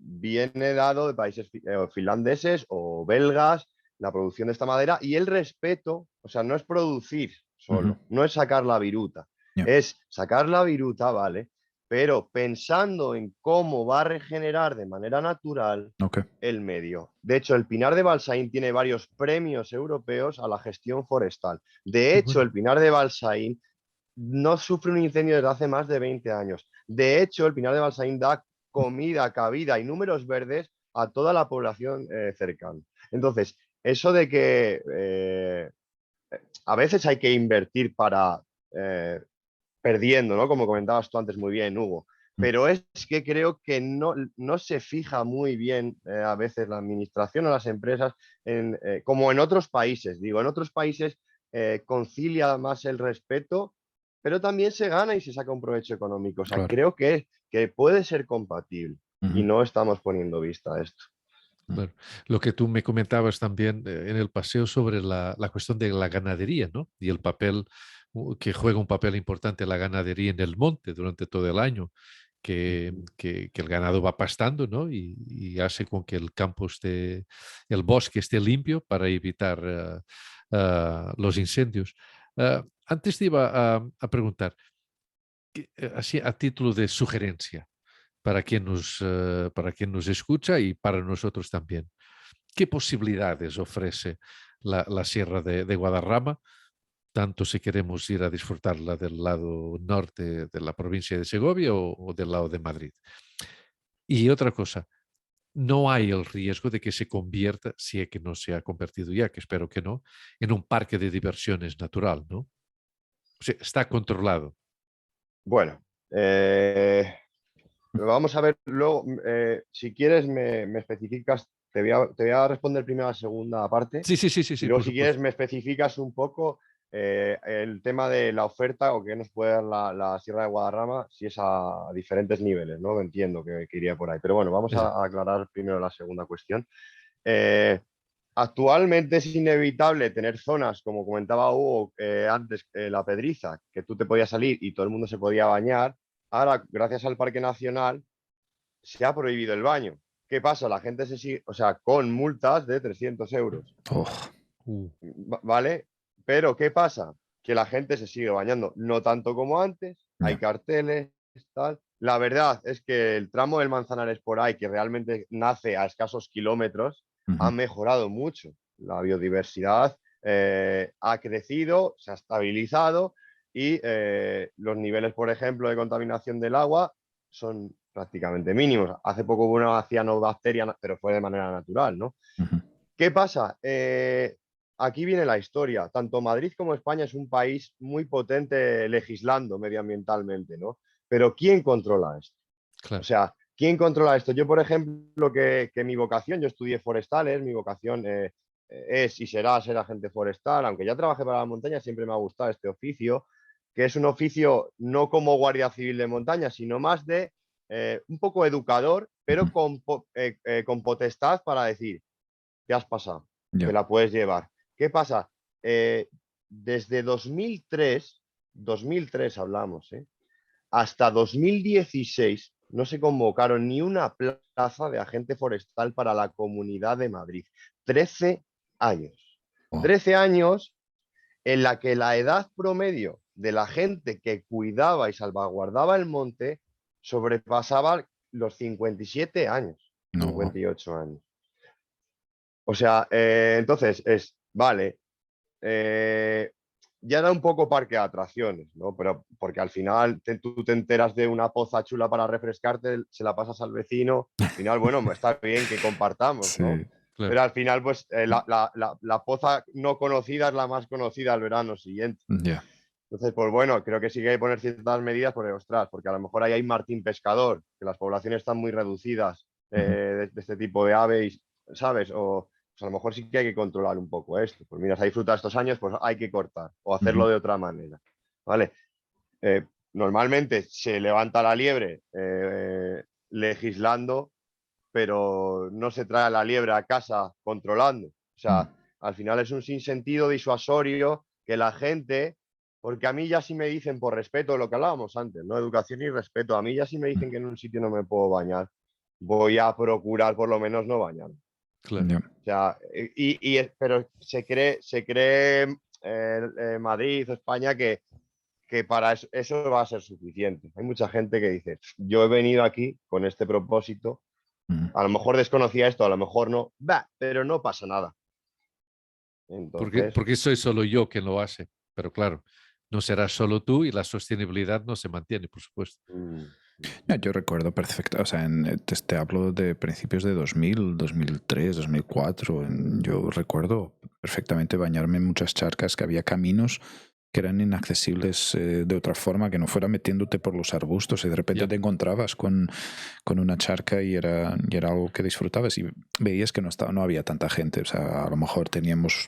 viene dado de países finlandeses o belgas, la producción de esta madera y el respeto, o sea, no es producir ujú. solo, no es sacar la viruta, Ya. es sacar la viruta, ¿vale? Pero pensando en cómo va a regenerar de manera natural Ok. el medio. De hecho, el pinar de Balsaín tiene varios premios europeos a la gestión forestal. De Qué hecho, bueno. el pinar de Balsaín no sufre un incendio desde hace más de 20 años. De hecho, el Pinar de Balsaín da comida, cabida y números verdes a toda la población cercana. Entonces, eso de que a veces hay que invertir para eh, perdiendo, ¿no? Como comentabas tú antes muy bien, Hugo. Mm, Pero es que creo que no se fija muy bien a veces la administración o las empresas, como en otros países. Digo, en otros países concilia más el respeto, pero también se gana y se saca un provecho económico. O sea, claro. creo que puede ser compatible y Ujú, no estamos poniendo vista a esto. mm, Bueno, lo que tú me comentabas también en el paseo sobre la cuestión de la ganadería, ¿no? Y el papel que juega un papel importante la ganadería en el monte durante todo el año, que el ganado va pastando, ¿no? Y hace con que el campo esté, el bosque esté limpio para evitar los incendios. Antes te iba a preguntar, así a título de sugerencia, para quien nos escucha y para nosotros también. ¿Qué posibilidades ofrece la Sierra de Guadarrama, tanto si queremos ir a disfrutarla del lado norte de la provincia de Segovia o del lado de Madrid? Y otra cosa, no hay el riesgo de que se convierta, si es que no se ha convertido ya, que espero que no, en un parque de diversiones natural, ¿no? O sea, está controlado. Bueno, vamos a ver luego, si quieres me especificas, te voy a responder primero a la segunda parte Sí, sí, sí, sí, y sí, luego por si quieres supuesto. me especificas un poco el tema de la oferta o qué nos puede dar la Sierra de Guadarrama si es a diferentes niveles, ¿no? Entiendo que iría por ahí. Pero bueno, vamos Exacto. a aclarar primero la segunda cuestión. Eh, Actualmente es inevitable tener zonas, como comentaba Hugo antes, la Pedriza, que tú te podías salir y todo el mundo se podía bañar. Ahora, gracias al Parque Nacional, se ha prohibido el baño. ¿Qué pasa? La gente se sigue, o sea, con multas de 300 euros, oh, Uh, ¿vale? Pero ¿qué pasa? Que la gente se sigue bañando, no tanto como antes, hay ya. carteles, tal. La verdad es que el tramo del Manzanares por ahí, que realmente nace a escasos kilómetros, ha Ujú, mejorado mucho. La biodiversidad ha crecido, se ha estabilizado y los niveles, por ejemplo, de contaminación del agua son prácticamente mínimos. Hace poco hubo una cianobacteria, pero fue de manera natural, ¿no? Ujú. ¿Qué pasa? Aquí viene la historia. Tanto Madrid como España es un país muy potente legislando medioambientalmente, ¿no? Pero ¿quién controla esto? O Claro. sea, ¿quién controla esto? Yo, por ejemplo, que mi vocación, yo estudié forestales, mi vocación es y será ser agente forestal, aunque ya trabajé para la montaña, siempre me ha gustado este oficio, que es un oficio no como guardia civil de montaña, sino más de un poco educador, pero con potestad para decir, te has pasado, te Ya. la puedes llevar. ¿Qué pasa? Eh, Desde 2003 hablamos, hasta 2016 no se convocaron ni una plaza de agente forestal para la Comunidad de Madrid. 13 años. Oh, 13 años en la que la edad promedio de la gente que cuidaba y salvaguardaba el monte sobrepasaba los 57 años, no, wow. 58 años. O sea, entonces vale, eh, ya era un poco parque de atracciones, ¿no? Pero porque al final tú te enteras de una poza chula para refrescarte, se la pasas al vecino, al final, bueno, está bien que compartamos, ¿no? Sí, Claro. Pero al final, pues la poza no conocida es la más conocida al verano siguiente. ya. Entonces, pues bueno, creo que sí que hay que poner ciertas medidas porque, ostras, porque a lo mejor ahí hay martín pescador, que las poblaciones están muy reducidas Ujú. de este tipo de aves, ¿sabes? O pues a lo mejor sí que hay que controlar un poco esto. Pues mira, se ha disfrutado estos años, pues hay que cortar o hacerlo Ujú. de otra manera, ¿vale? Normalmente se levanta la liebre legislando, pero no se trae la liebre a casa controlando. O Mm. sea, al final es un sinsentido disuasorio que la gente, porque a mí ya sí me dicen por respeto, lo que hablábamos antes, ¿no? Educación y respeto, a mí ya sí me dicen Mm. que en un sitio no me puedo bañar, voy a procurar por lo menos no bañarme. Claro. Ya. O sea, pero se cree Madrid o España que para eso va a ser suficiente. Hay mucha gente que dice, yo he venido aquí con este propósito, Mm. a lo mejor desconocía esto, a lo mejor no, pero no pasa nada. Entonces, Porque soy solo yo quien lo hace, pero claro, no serás solo tú y la sostenibilidad no se mantiene, por supuesto. mm, Ya, yo recuerdo perfecto, o sea, te hablo de principios de 2000, 2003, 2004. Yo recuerdo perfectamente bañarme en muchas charcas, que había caminos que eran inaccesibles de otra forma, que no fuera metiéndote por los arbustos y de repente Ya. te encontrabas con una charca y era algo que disfrutabas y veías que no había tanta gente, o sea, a lo mejor teníamos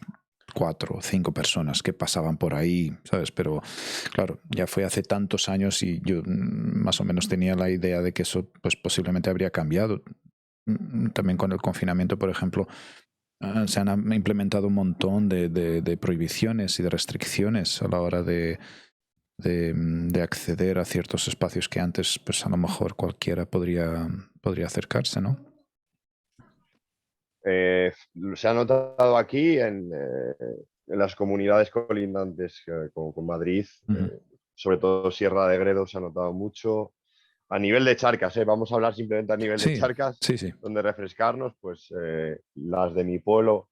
4 o 5 personas que pasaban por ahí, ¿sabes? Pero claro, ya fue hace tantos años y yo más o menos tenía la idea de que eso pues posiblemente habría cambiado. También con el confinamiento, por ejemplo, se han implementado un montón de prohibiciones y de restricciones a la hora de acceder a ciertos espacios que antes pues a lo mejor cualquiera podría acercarse, ¿no? se ha notado aquí en las comunidades colindantes con Madrid, Ujú. sobre todo Sierra de Gredos, se ha notado mucho. A nivel de charcas, vamos a hablar simplemente a nivel de Sí, charcas, sí, sí. donde refrescarnos, pues las de mi pueblo,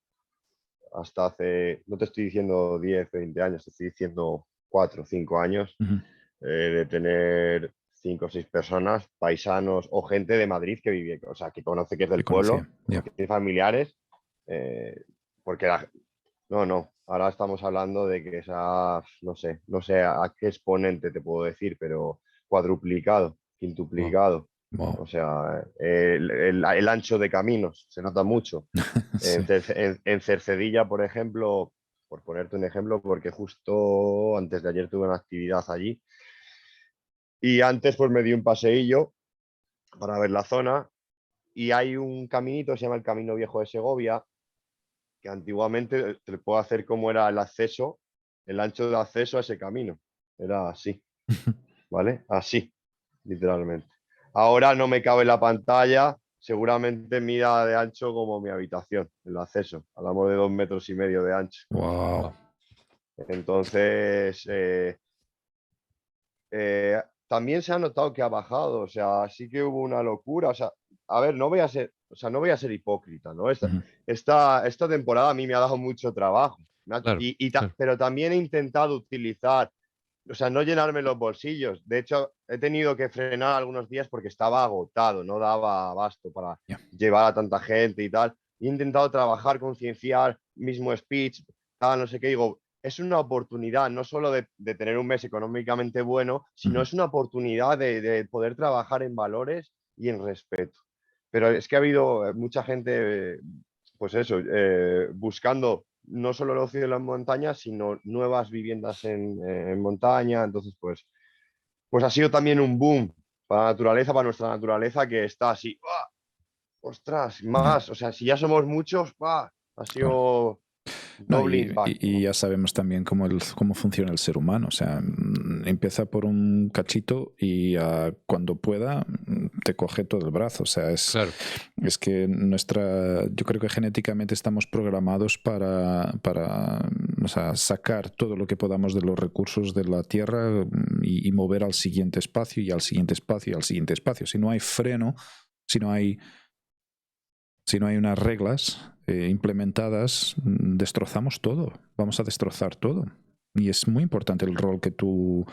hasta hace, no te estoy diciendo 10, 20 años, te estoy diciendo 4 o 5 años, Ujú. de tener 5 o 6 personas, paisanos o gente de Madrid que vive, o sea, que conoce que es Sí del conocía, pueblo, o ya. que tiene familiares, eh, porque no, ahora estamos hablando de que esa, no sé a qué exponente te puedo decir, pero cuadruplicado, Wow. quintuplicado. Wow. O sea, el ancho de caminos se nota mucho. En, Sí. Cerce- en Cercedilla, por ejemplo, por ponerte un ejemplo, porque justo antes de ayer tuve una actividad allí y antes pues me di un paseillo para ver la zona y hay un caminito, se llama el Camino Viejo de Segovia, que antiguamente te lo puedo hacer como era el acceso, el ancho de acceso a ese camino. Era así, ¿vale? Así, literalmente. Ahora no me cabe en la pantalla, seguramente mida de ancho como mi habitación, el acceso. Hablamos de 2,5 metros de ancho. Wow. Wow. Entonces, también se ha notado que ha bajado, o sea, sí que hubo una locura, o sea, a ver, no voy a ser hipócrita, ¿no? Esta, Ujú. esta temporada a mí me ha dado mucho trabajo, Claro, claro. pero también he intentado utilizar o sea, no llenarme los bolsillos. De hecho, he tenido que frenar algunos días porque estaba agotado, no daba abasto para Ya. llevar a tanta gente y tal. He intentado trabajar, concienciar, mismo speech, tal, no sé qué. Digo, es una oportunidad no solo de tener un mes económicamente bueno, sino Ujú. es una oportunidad de poder trabajar en valores y en respeto. Pero es que ha habido mucha gente, pues eso, buscando no solo el ocio de las montañas, sino nuevas viviendas en montaña. Entonces, pues ha sido también un boom para la naturaleza, para nuestra naturaleza, que está así, ¡ah! ¡Ostras! Ya, Más, o sea, si ya somos muchos, ¡ah! Ha claro. sido No, doble impacto, y ¿no? ya sabemos también cómo funciona el ser humano. O sea, empieza por un cachito y cuando pueda te coge todo el brazo. O sea, Claro, es que yo creo que genéticamente estamos programados para o sea, sacar todo lo que podamos de los recursos de la Tierra y mover al siguiente espacio y al siguiente espacio y al siguiente espacio. Si no hay freno, si no hay si no hay unas reglas implementadas, destrozamos todo, vamos a destrozar todo. Y es muy importante el rol que tú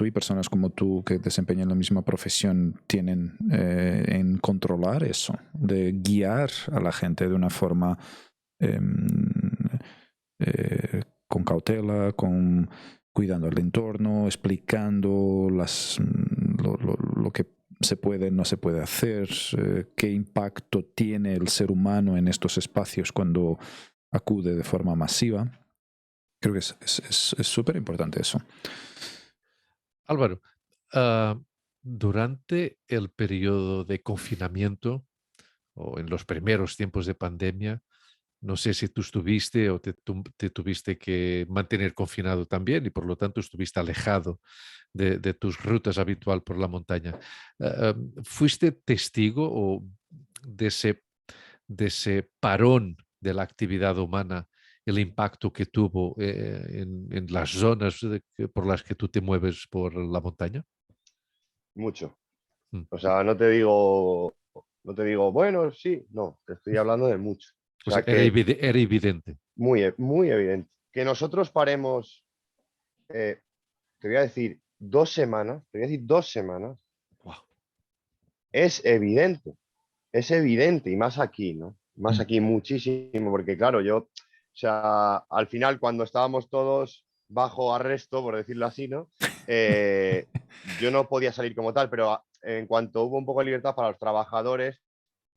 y personas como tú que desempeñan la misma profesión tienen en controlar eso, de guiar a la gente de una forma eh, con cautela, cuidando el entorno, explicando lo que se puede, no se puede hacer, qué impacto tiene el ser humano en estos espacios cuando acude de forma masiva. Creo que es súper importante eso. Álvaro, ah, durante el periodo de confinamiento o en los primeros tiempos de pandemia, no sé si tú estuviste o te tuviste que mantener confinado también y por lo tanto estuviste alejado de tus rutas habitual por la montaña. ¿Fuiste testigo o de ese parón de la actividad humana, el impacto que tuvo en las zonas por las que tú te mueves por la montaña? Mucho. Mm. O sea, no te digo, bueno, sí, no, te estoy hablando de mucho. O O sea, sea, que era evidente. muy evidente. Que nosotros paremos, te voy a decir 2 semanas, te voy a decir 2 semanas, Wow. es es evidente, y más aquí, ¿no? Más Mm. aquí muchísimo, porque claro, yo, o sea, al final cuando estábamos todos bajo arresto, por decirlo así, ¿no? Yo no podía salir como tal, pero en cuanto hubo un poco de libertad para los trabajadores,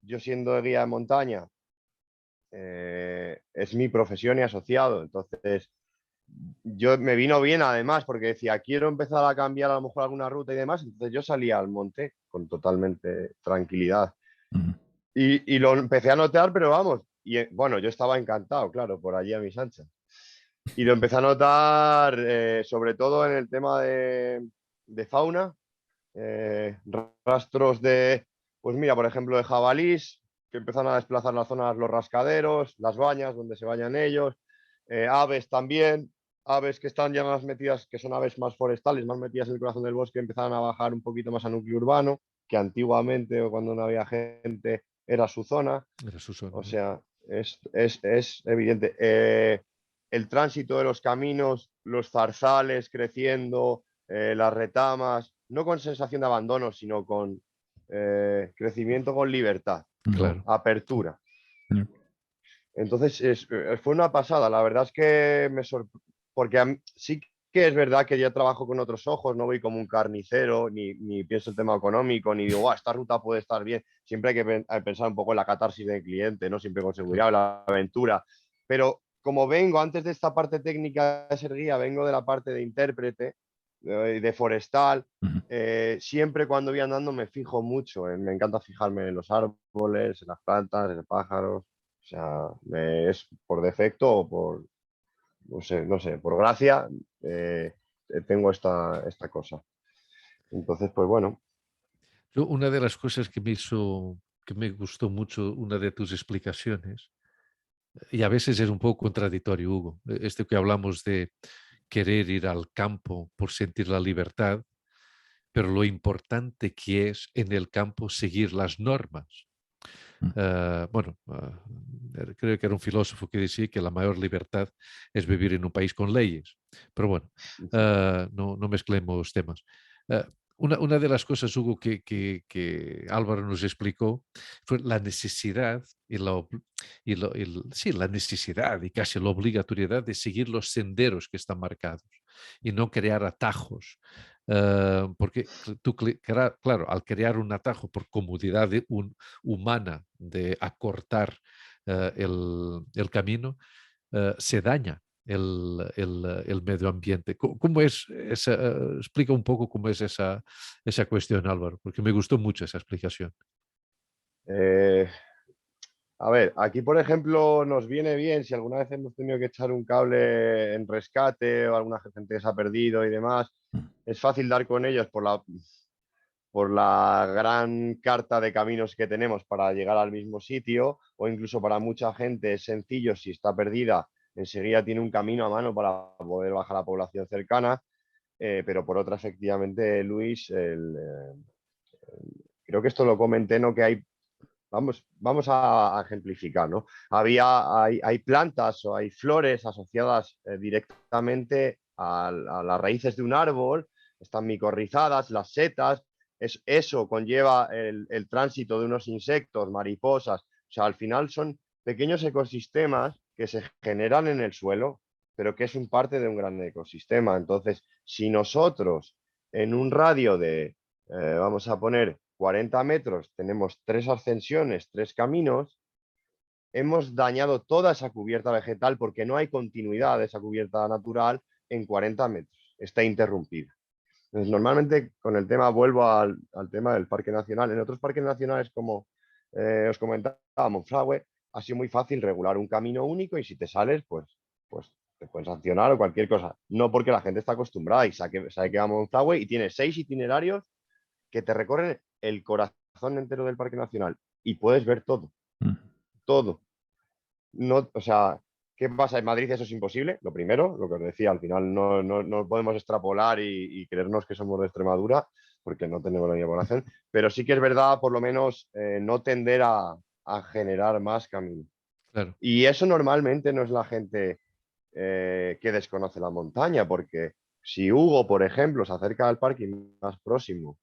yo siendo guía de montaña, es mi profesión y asociado, entonces yo me vino bien además porque decía, quiero empezar a cambiar a lo mejor alguna ruta y demás, entonces yo salía al monte con totalmente tranquilidad. Mm. Y lo empecé a notar, pero vamos, y bueno, yo estaba encantado, claro, por allí a mis anchas. Y lo empecé a notar sobre todo en el tema de fauna, rastros de, pues mira, por ejemplo, de jabalís, que empiezan a desplazar las zonas, los rascaderos, las bañas donde se bañan ellos, aves también, aves que están ya más metidas, que son aves más forestales, más metidas en el corazón del bosque, empezaron a bajar un poquito más a núcleo urbano, que antiguamente o cuando no había gente era su zona. Era su zona, O ¿no? sea, es evidente. El tránsito de los caminos, los zarzales creciendo, las retamas, no con sensación de abandono, sino con crecimiento con libertad, ¿no? Claro. Apertura. Mm. Entonces, fue una pasada. La verdad es que me sorprendió, porque sí que es verdad que ya trabajo con otros ojos, no voy como un carnicero, ni pienso el tema económico, ni digo, esta ruta puede estar bien. Siempre hay que pensar un poco en la catarsis del cliente, ¿no? Siempre con seguridad, en la aventura. Pero como vengo antes de esta parte técnica de ser guía, vengo de la parte de intérprete, de forestal, Mm. siempre cuando voy andando me fijo mucho, me encanta fijarme en los árboles, en las plantas, en los pájaros. O sea, es por defecto o por, no sé, por gracia, tengo esta cosa. Entonces, pues bueno, Una de las cosas que me gustó mucho, una de tus explicaciones, y a veces es un poco contradictorio, Hugo, este que hablamos de querer ir al campo por sentir la libertad, pero lo importante que es en el campo seguir las normas. Bueno, creo que era un filósofo que decía que la mayor libertad es vivir en un país con leyes. Pero bueno, no mezclemos temas. Eh, una de las cosas, Hugo, que Álvaro nos explicó fue la necesidad sí, la necesidad y casi la obligatoriedad de seguir los senderos que están marcados y no crear atajos. Porque tú, claro, al crear un atajo por comodidad humana de acortar el camino, se daña el medio ambiente. ¿Cómo es esa, explica un poco cómo es esa cuestión, Álvaro, porque me gustó mucho esa explicación. Eh, a ver, aquí por ejemplo nos viene bien si alguna vez hemos tenido que echar un cable en rescate o alguna gente que se ha perdido y demás. Es fácil dar con ellos por la gran carta de caminos que tenemos para llegar al mismo sitio, o incluso para mucha gente es sencillo, si está perdida, enseguida tiene un camino a mano para poder bajar a la población cercana. Pero por otra, efectivamente, Luis, creo que esto lo comenté, ¿no? Que hay, vamos a ejemplificar, ¿no? Hay plantas o hay flores asociadas directamente a las raíces de un árbol, están micorrizadas, las setas, eso conlleva el tránsito de unos insectos, mariposas, o sea, al final son pequeños ecosistemas que se generan en el suelo, pero que es un parte de un gran ecosistema. Entonces, si nosotros en un radio de, vamos a poner 40 metros, tenemos 3 ascensiones, 3 caminos, hemos dañado toda esa cubierta vegetal porque no hay continuidad de esa cubierta natural en 40 metros, está interrumpida. Entonces, normalmente con el tema, vuelvo al tema del Parque Nacional. En otros parques nacionales, como os comentaba, Monfragüe, ha sido muy fácil regular un camino único y si te sales, pues te pueden sancionar o cualquier cosa. No, porque la gente está acostumbrada y sabe que va a Monfragüe y tiene 6 itinerarios que te recorren el corazón entero del Parque Nacional y puedes ver todo, todo. No, o sea, ¿qué pasa? En Madrid eso es imposible, lo primero, lo que os decía, al final no podemos extrapolar y creernos que somos de Extremadura, porque no tenemos la misma población, pero sí que es verdad, por lo menos, no tender a generar más camino. Claro. Y eso normalmente no es la gente que desconoce la montaña, porque si Hugo, por ejemplo, se acerca al parque más próximo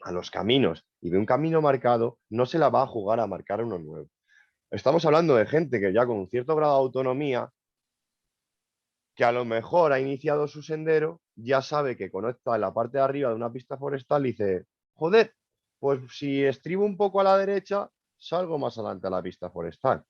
a los caminos y ve un camino marcado, no se la va a jugar a marcar uno nuevo. Estamos hablando de gente que ya con un cierto grado de autonomía, que a lo mejor ha iniciado su sendero, ya sabe que conecta en la parte de arriba de una pista forestal y dice, joder, pues si estribo un poco a la derecha, salgo más adelante a la pista forestal.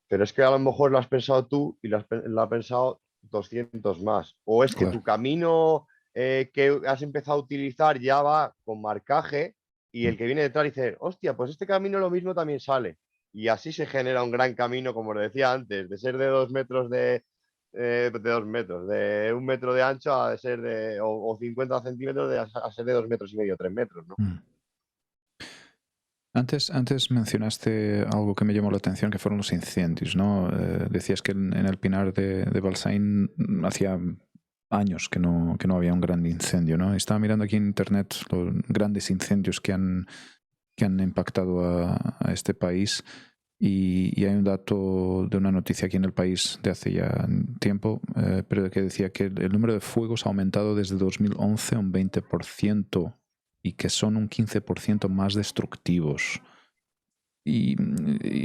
Pero es que a lo mejor lo has pensado tú y lo ha pensado 200 más. O es que Claro. tu camino que has empezado a utilizar ya va con marcaje y el que viene detrás dice, hostia, pues este camino lo mismo también sale. Y así se genera un gran camino, como os decía antes, de ser de 2 metros de 2 metros, de 1 metro de ancho a ser o 50 centímetros a ser de 2,5 metros, 3 metros, ¿no? Antes mencionaste algo que me llamó la atención, que fueron los incendios, ¿no? Decías que en el Pinar de Balsaín hacía años que no había un gran incendio, ¿no? Estaba mirando aquí en internet los grandes incendios que han impactado a este país y hay un dato de una noticia aquí en el país de hace ya tiempo, pero que decía que el número de fuegos ha aumentado desde 2011 a un 20% y que son un 15% más destructivos. ¿Y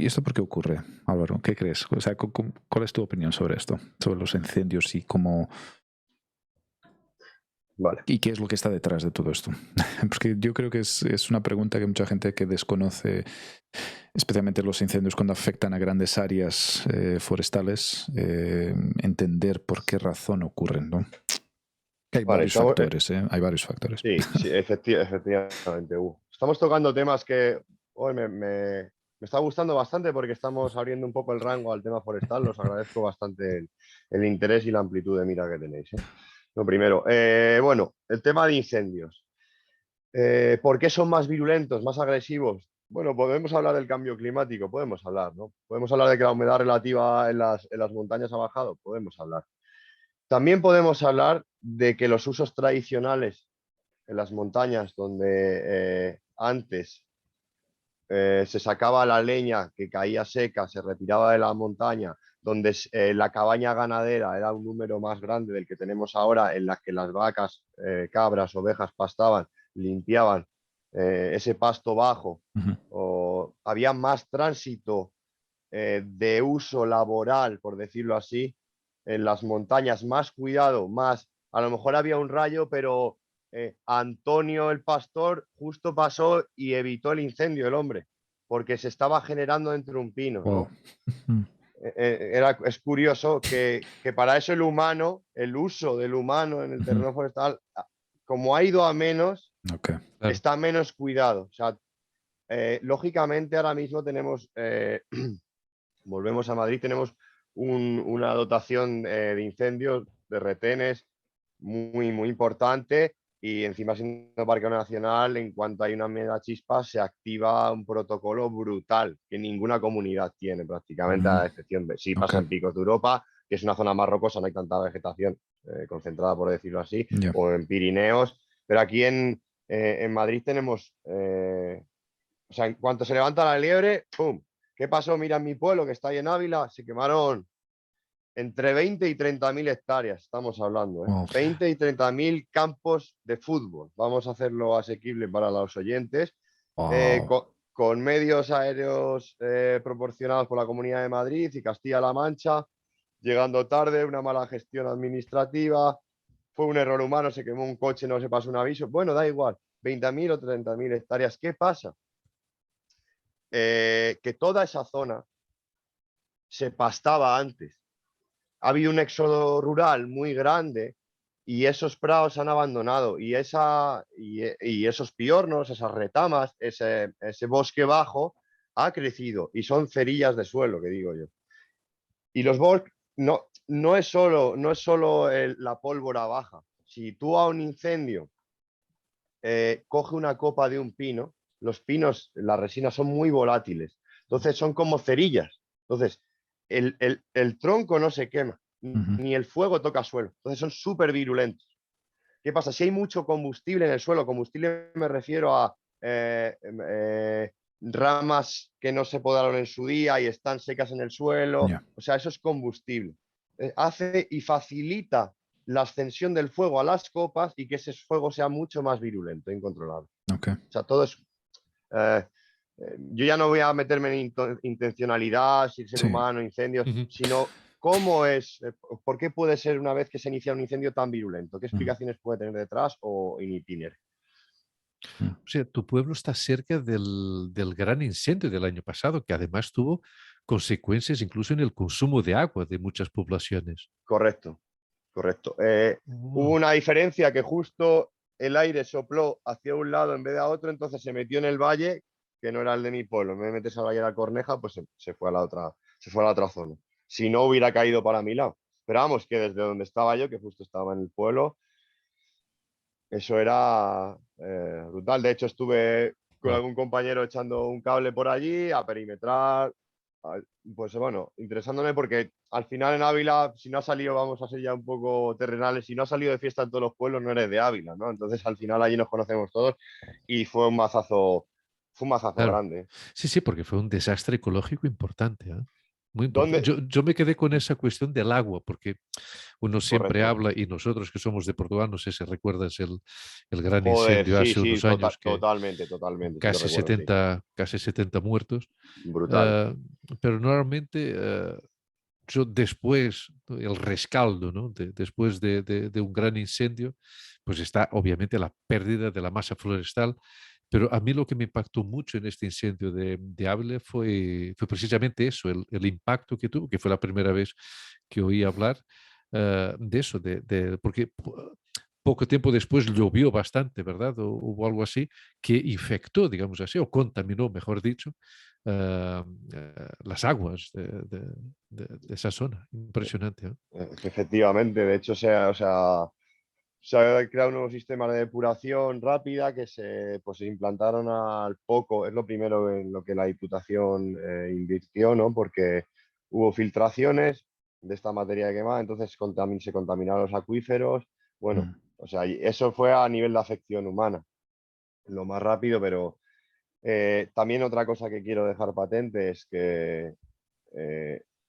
esto por qué ocurre, Álvaro? ¿Qué crees? O sea, ¿cuál es tu opinión sobre esto? Sobre los incendios y cómo... Vale. ¿Y qué es lo que está detrás de todo esto? Porque yo creo que es una pregunta que mucha gente que desconoce, especialmente los incendios cuando afectan a grandes áreas forestales, entender por qué razón ocurren, ¿no? Que hay Vale, varios factores, ¿eh? Hay varios factores. sí, efectivamente, Hugo. Estamos tocando temas que hoy me está gustando bastante porque estamos abriendo un poco el rango al tema forestal. Os agradezco bastante el interés y la amplitud de mira que tenéis. Lo primero, bueno, el tema de incendios. ¿Por qué son más virulentos, más agresivos? Bueno, podemos hablar del cambio climático, podemos hablar, ¿no? Podemos hablar de que la humedad relativa en las montañas ha bajado, podemos hablar. También podemos hablar de que los usos tradicionales en las montañas donde antes se sacaba la leña que caía seca, se retiraba de la montaña, donde la cabaña ganadera era un número más grande del que tenemos ahora, en las que las vacas, cabras, ovejas pastaban, limpiaban ese pasto bajo, Ujú. o había más tránsito de uso laboral, por decirlo así, en las montañas, más cuidado, más, a lo mejor había un rayo, pero Antonio el pastor justo pasó y evitó el incendio, el hombre, porque se estaba generando entre un pino, Wow. ¿no? Ujú. Es curioso que para eso el humano, el uso del humano en el Ujú. terreno forestal, como ha ido a menos, Ok. Claro. está menos cuidado. O sea, lógicamente ahora mismo tenemos, volvemos a Madrid, tenemos una dotación de incendios, de retenes muy, muy importante, y encima siendo parque nacional, en cuanto hay una mega chispa, se activa un protocolo brutal que ninguna comunidad tiene prácticamente, Ujú. a excepción de si Ok. pasa en Picos de Europa, que es una zona más rocosa, no hay tanta vegetación concentrada, por decirlo así, Ya. o en Pirineos, pero aquí en Madrid tenemos, o sea, en cuanto se levanta la liebre, ¡pum! ¿Qué pasó? Mira, en mi pueblo, que está ahí en Ávila, se quemaron entre 20 y 30.000 hectáreas, estamos hablando, ¿eh? Wow. 20 y 30.000 campos de fútbol. Vamos a hacerlo asequible para los oyentes. Wow. Con medios aéreos proporcionados por la Comunidad de Madrid y Castilla-La Mancha, llegando tarde, una mala gestión administrativa, fue un error humano, se quemó un coche, no se pasó un aviso. Bueno, da igual, 20.000 o 30.000 hectáreas. ¿Qué pasa? Que toda esa zona se pastaba antes. Ha habido un éxodo rural muy grande y esos prados han abandonado, y esos piornos, esas retamas, ese bosque bajo ha crecido y son cerillas de suelo, que digo yo. Y los bosques no es solo la pólvora baja. Si tú a un incendio coge una copa de un pino, los pinos, las resinas son muy volátiles, entonces son como cerillas. Entonces, el tronco no se quema, Ujú. ni el fuego toca suelo, entonces son súper virulentos. ¿Qué pasa? Si hay mucho combustible en el suelo, combustible me refiero a ramas que no se podaron en su día y están secas en el suelo, Ya. o sea, eso es combustible. Hace y facilita la ascensión del fuego a las copas y que ese fuego sea mucho más virulento e incontrolable. Ok. O sea, todo es... eh, yo ya no voy a meterme en intencionalidad, si el ser Sí. humano, incendios, Ujú. sino cómo es, por qué puede ser una vez que se inicia un incendio tan virulento, qué Ujú. explicaciones puede tener detrás o in itinere. Mm. O sea, tu pueblo está cerca del gran incendio del año pasado, que además tuvo consecuencias incluso en el consumo de agua de muchas poblaciones. Correcto, correcto. Hubo Oh, una diferencia que justo el aire sopló hacia un lado en vez de a otro, entonces se metió en el valle, que no era el de mi pueblo. En vez de meterse al valle de la Corneja, pues se fue a la otra, se fue a la otra zona. Si no, hubiera caído para mi lado. Pero vamos, que desde donde estaba yo, que justo estaba en el pueblo, eso era brutal. De hecho, estuve con wow. algún compañero echando un cable por allí, a perimetrar. Pues bueno, interesándome porque al final en Ávila, si no ha salido, vamos a ser ya un poco terrenales, si no ha salido de fiesta en todos los pueblos, no eres de Ávila, ¿no? Entonces al final allí nos conocemos todos y fue un mazazo Claro. grande. Sí, sí, porque fue un desastre ecológico importante, ¿eh? Muy importante. ¿Dónde? Yo me quedé con esa cuestión del agua, porque uno siempre Correcto. habla, y nosotros que somos de Portugal, no sé si recuerdas el gran Joder, incendio sí, hace sí, unos años que totalmente, totalmente, sí lo casi recuerdo, sí. 70, casi 70 muertos. Brutal. Ah, pero normalmente yo después, ¿no? El rescaldo, ¿no? Después de un gran incendio, pues está obviamente la pérdida de la masa forestal, pero a mí lo que me impactó mucho en este incendio de Ávila fue precisamente eso, el impacto que tuvo, que fue la primera vez que oí hablar de eso, porque poco tiempo después llovió bastante, ¿verdad? O hubo algo así que infectó, digamos así, o contaminó, mejor dicho, ah, las aguas de esa zona. Impresionante, ¿no? Efectivamente, de hecho, se ha creado nuevos sistemas de depuración rápida que pues se implantaron al poco. Es lo primero en lo que la Diputación invirtió, ¿no? Porque hubo filtraciones de esta materia quemada, entonces se contaminaron los acuíferos. Bueno, Mm. o sea, y eso fue a nivel de afección humana, lo más rápido, pero También otra cosa que quiero dejar patente es que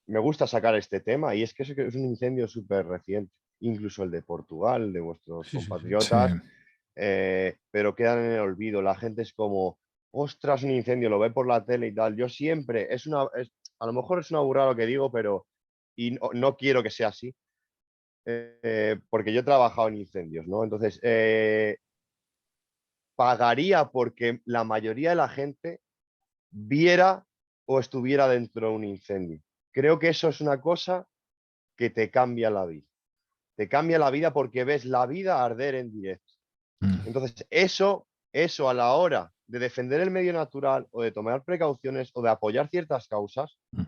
me gusta sacar este tema y es que es un incendio súper reciente, incluso el de Portugal, de vuestros Sí, sí, sí. Sí, compatriotas, pero quedan en el olvido. La gente es como, ostras, un incendio, lo ve por la tele y tal. Yo siempre, a lo mejor es una burrada lo que digo, pero y no quiero que sea así, porque yo he trabajado en incendios, ¿no? Entonces, pagaría porque la mayoría de la gente viera o estuviera dentro de un incendio. Creo que eso es una cosa que te cambia la vida. Te cambia la vida porque ves la vida arder en directo. mm, Entonces, eso a la hora de defender el medio natural o de tomar precauciones o de apoyar ciertas causas, mm,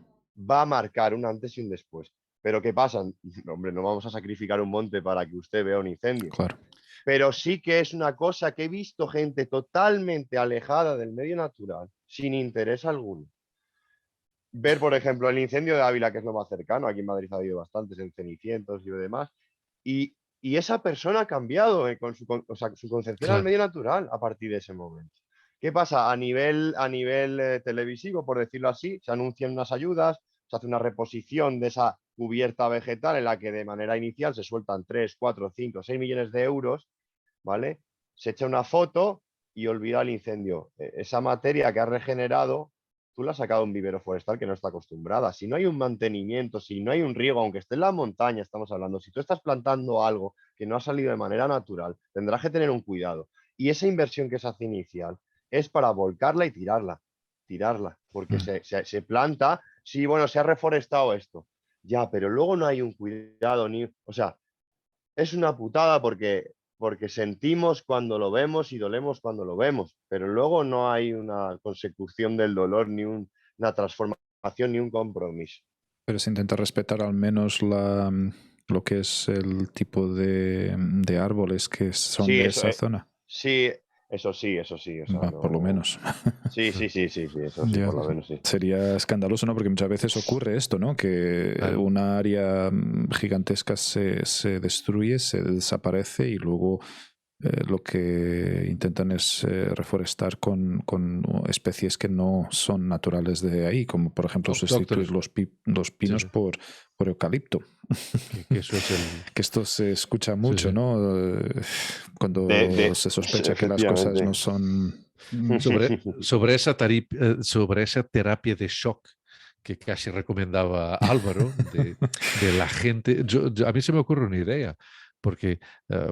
va a marcar un antes y un después. Pero ¿qué pasa? Hombre, no vamos a sacrificar un monte para que usted vea un incendio. claro. Pero sí que es una cosa que he visto gente totalmente alejada del medio natural, sin interés alguno. Ver, por ejemplo, el incendio de Ávila, que es lo más cercano, aquí en Madrid ha habido bastantes en Cenicientos y demás, y esa persona ha cambiado o sea, su concepción al Claro. medio natural a partir de ese momento. ¿Qué pasa? A nivel televisivo, por decirlo así, se anuncian unas ayudas, se hace una reposición de esa cubierta vegetal en la que de manera inicial se sueltan 3, 4, 5, 6 millones de euros, ¿vale? Se echa una foto y olvida el incendio. Esa materia que ha regenerado, tú la has sacado de un vivero forestal que no está acostumbrada. Si no hay un mantenimiento, si no hay un riego, aunque esté en la montaña, estamos hablando, si tú estás plantando algo que no ha salido de manera natural, tendrás que tener un cuidado. Y esa inversión que se hace inicial es para volcarla y tirarla, porque Mm. se planta, sí, bueno, se ha reforestado esto, ya, pero luego no hay un cuidado, o sea, es una putada porque sentimos cuando lo vemos y dolemos cuando lo vemos, pero luego no hay una consecución del dolor, ni una transformación, ni un compromiso. Pero se intenta respetar al menos lo que es el tipo de árboles que son Sí, de eso, esa zona. sí, eso sí, eso sí, o sea, Va, por lo no. menos. Sí, sí, sí, sí, sí, eso sí, Ya. por lo menos sí. Sería escandaloso, ¿no? Porque muchas veces ocurre esto, ¿no? Que Claro. una área gigantesca se destruye, se desaparece y luego lo que intentan es reforestar con especies que no son naturales de ahí, como por ejemplo sustituir Autóctonos. los Sí, pinos sí. por eucalipto. Que eso es el... Que esto se escucha Sí, mucho, sí. ¿no? Cuando se sospecha que las cosas no Efectivamente. son... Sobre esa terapia de shock que casi recomendaba Álvaro, de la gente. A mí se me ocurre una idea, porque,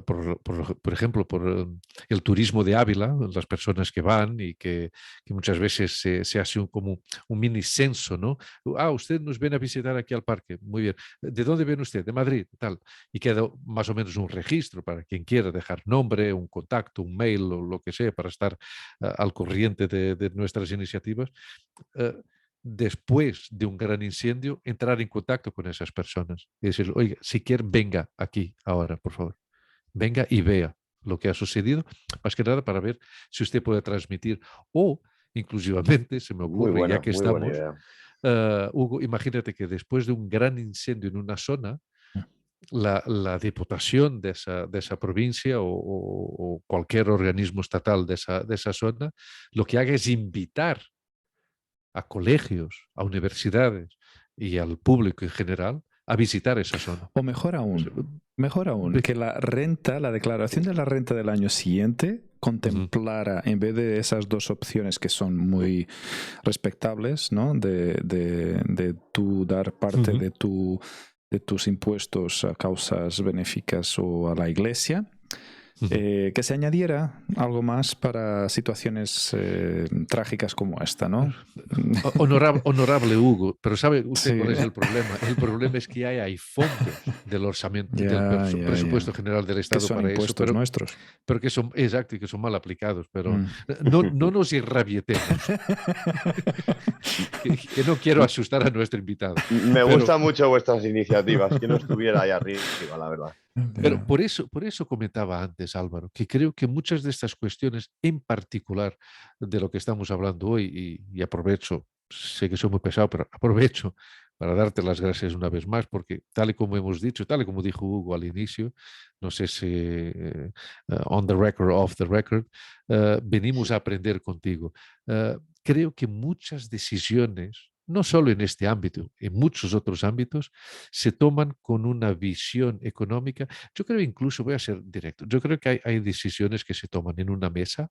por ejemplo, por el turismo de Ávila, las personas que van y que muchas veces se hace como un mini censo, ¿no? Ah, usted nos viene a visitar aquí al parque, muy bien. ¿De dónde viene usted? De Madrid, tal. Y queda más o menos un registro para quien quiera dejar nombre, un contacto, un mail o lo que sea para estar al corriente de nuestras iniciativas. eh, Después de un gran incendio, entrar en contacto con esas personas y decir, oiga, si quiere, venga aquí ahora, por favor. Venga y vea lo que ha sucedido, más que nada para ver si usted puede transmitir o, inclusivamente, se me ocurre, ya que Muy buena estamos, idea. Hugo, imagínate que después de un gran incendio en una zona, la diputación de esa provincia o cualquier organismo estatal de esa zona, lo que haga es invitar a colegios, a universidades y al público en general a visitar esa zona. O mejor aún, que la renta, la declaración de la renta del año siguiente Ujú, contemplara, en vez de esas dos opciones que son muy respectables, ¿no? De tú dar parte ujú, de tus impuestos a causas benéficas o a la iglesia, ujú. que se añadiera algo más para situaciones trágicas como esta, ¿no? Honorable Hugo, pero ¿sabe usted Sí, cuál es el problema? El problema es que hay fondos del ya. presupuesto general del Que Estado son para eso, impuestos nuestros. pero que son, exacto, y que son mal aplicados. Pero Mm. no nos irrabietemos, que no quiero asustar a nuestro invitado. Me Pero, gustan mucho vuestras iniciativas, que no estuviera ahí arriba, la verdad. pero Ya. por eso comentaba antes, Álvaro, que creo que muchas de estas cuestiones, en particular de lo que estamos hablando hoy, y aprovecho, sé que soy muy pesado, pero aprovecho para darte las gracias una vez más, porque tal y como hemos dicho, tal y como dijo Hugo al inicio, no sé si on the record, off the record, venimos a aprender contigo. Creo que muchas decisiones, no solo en este ámbito, en muchos otros ámbitos, se toman con una visión económica. Yo creo incluso, voy a ser directo, yo creo que hay decisiones que se toman en una mesa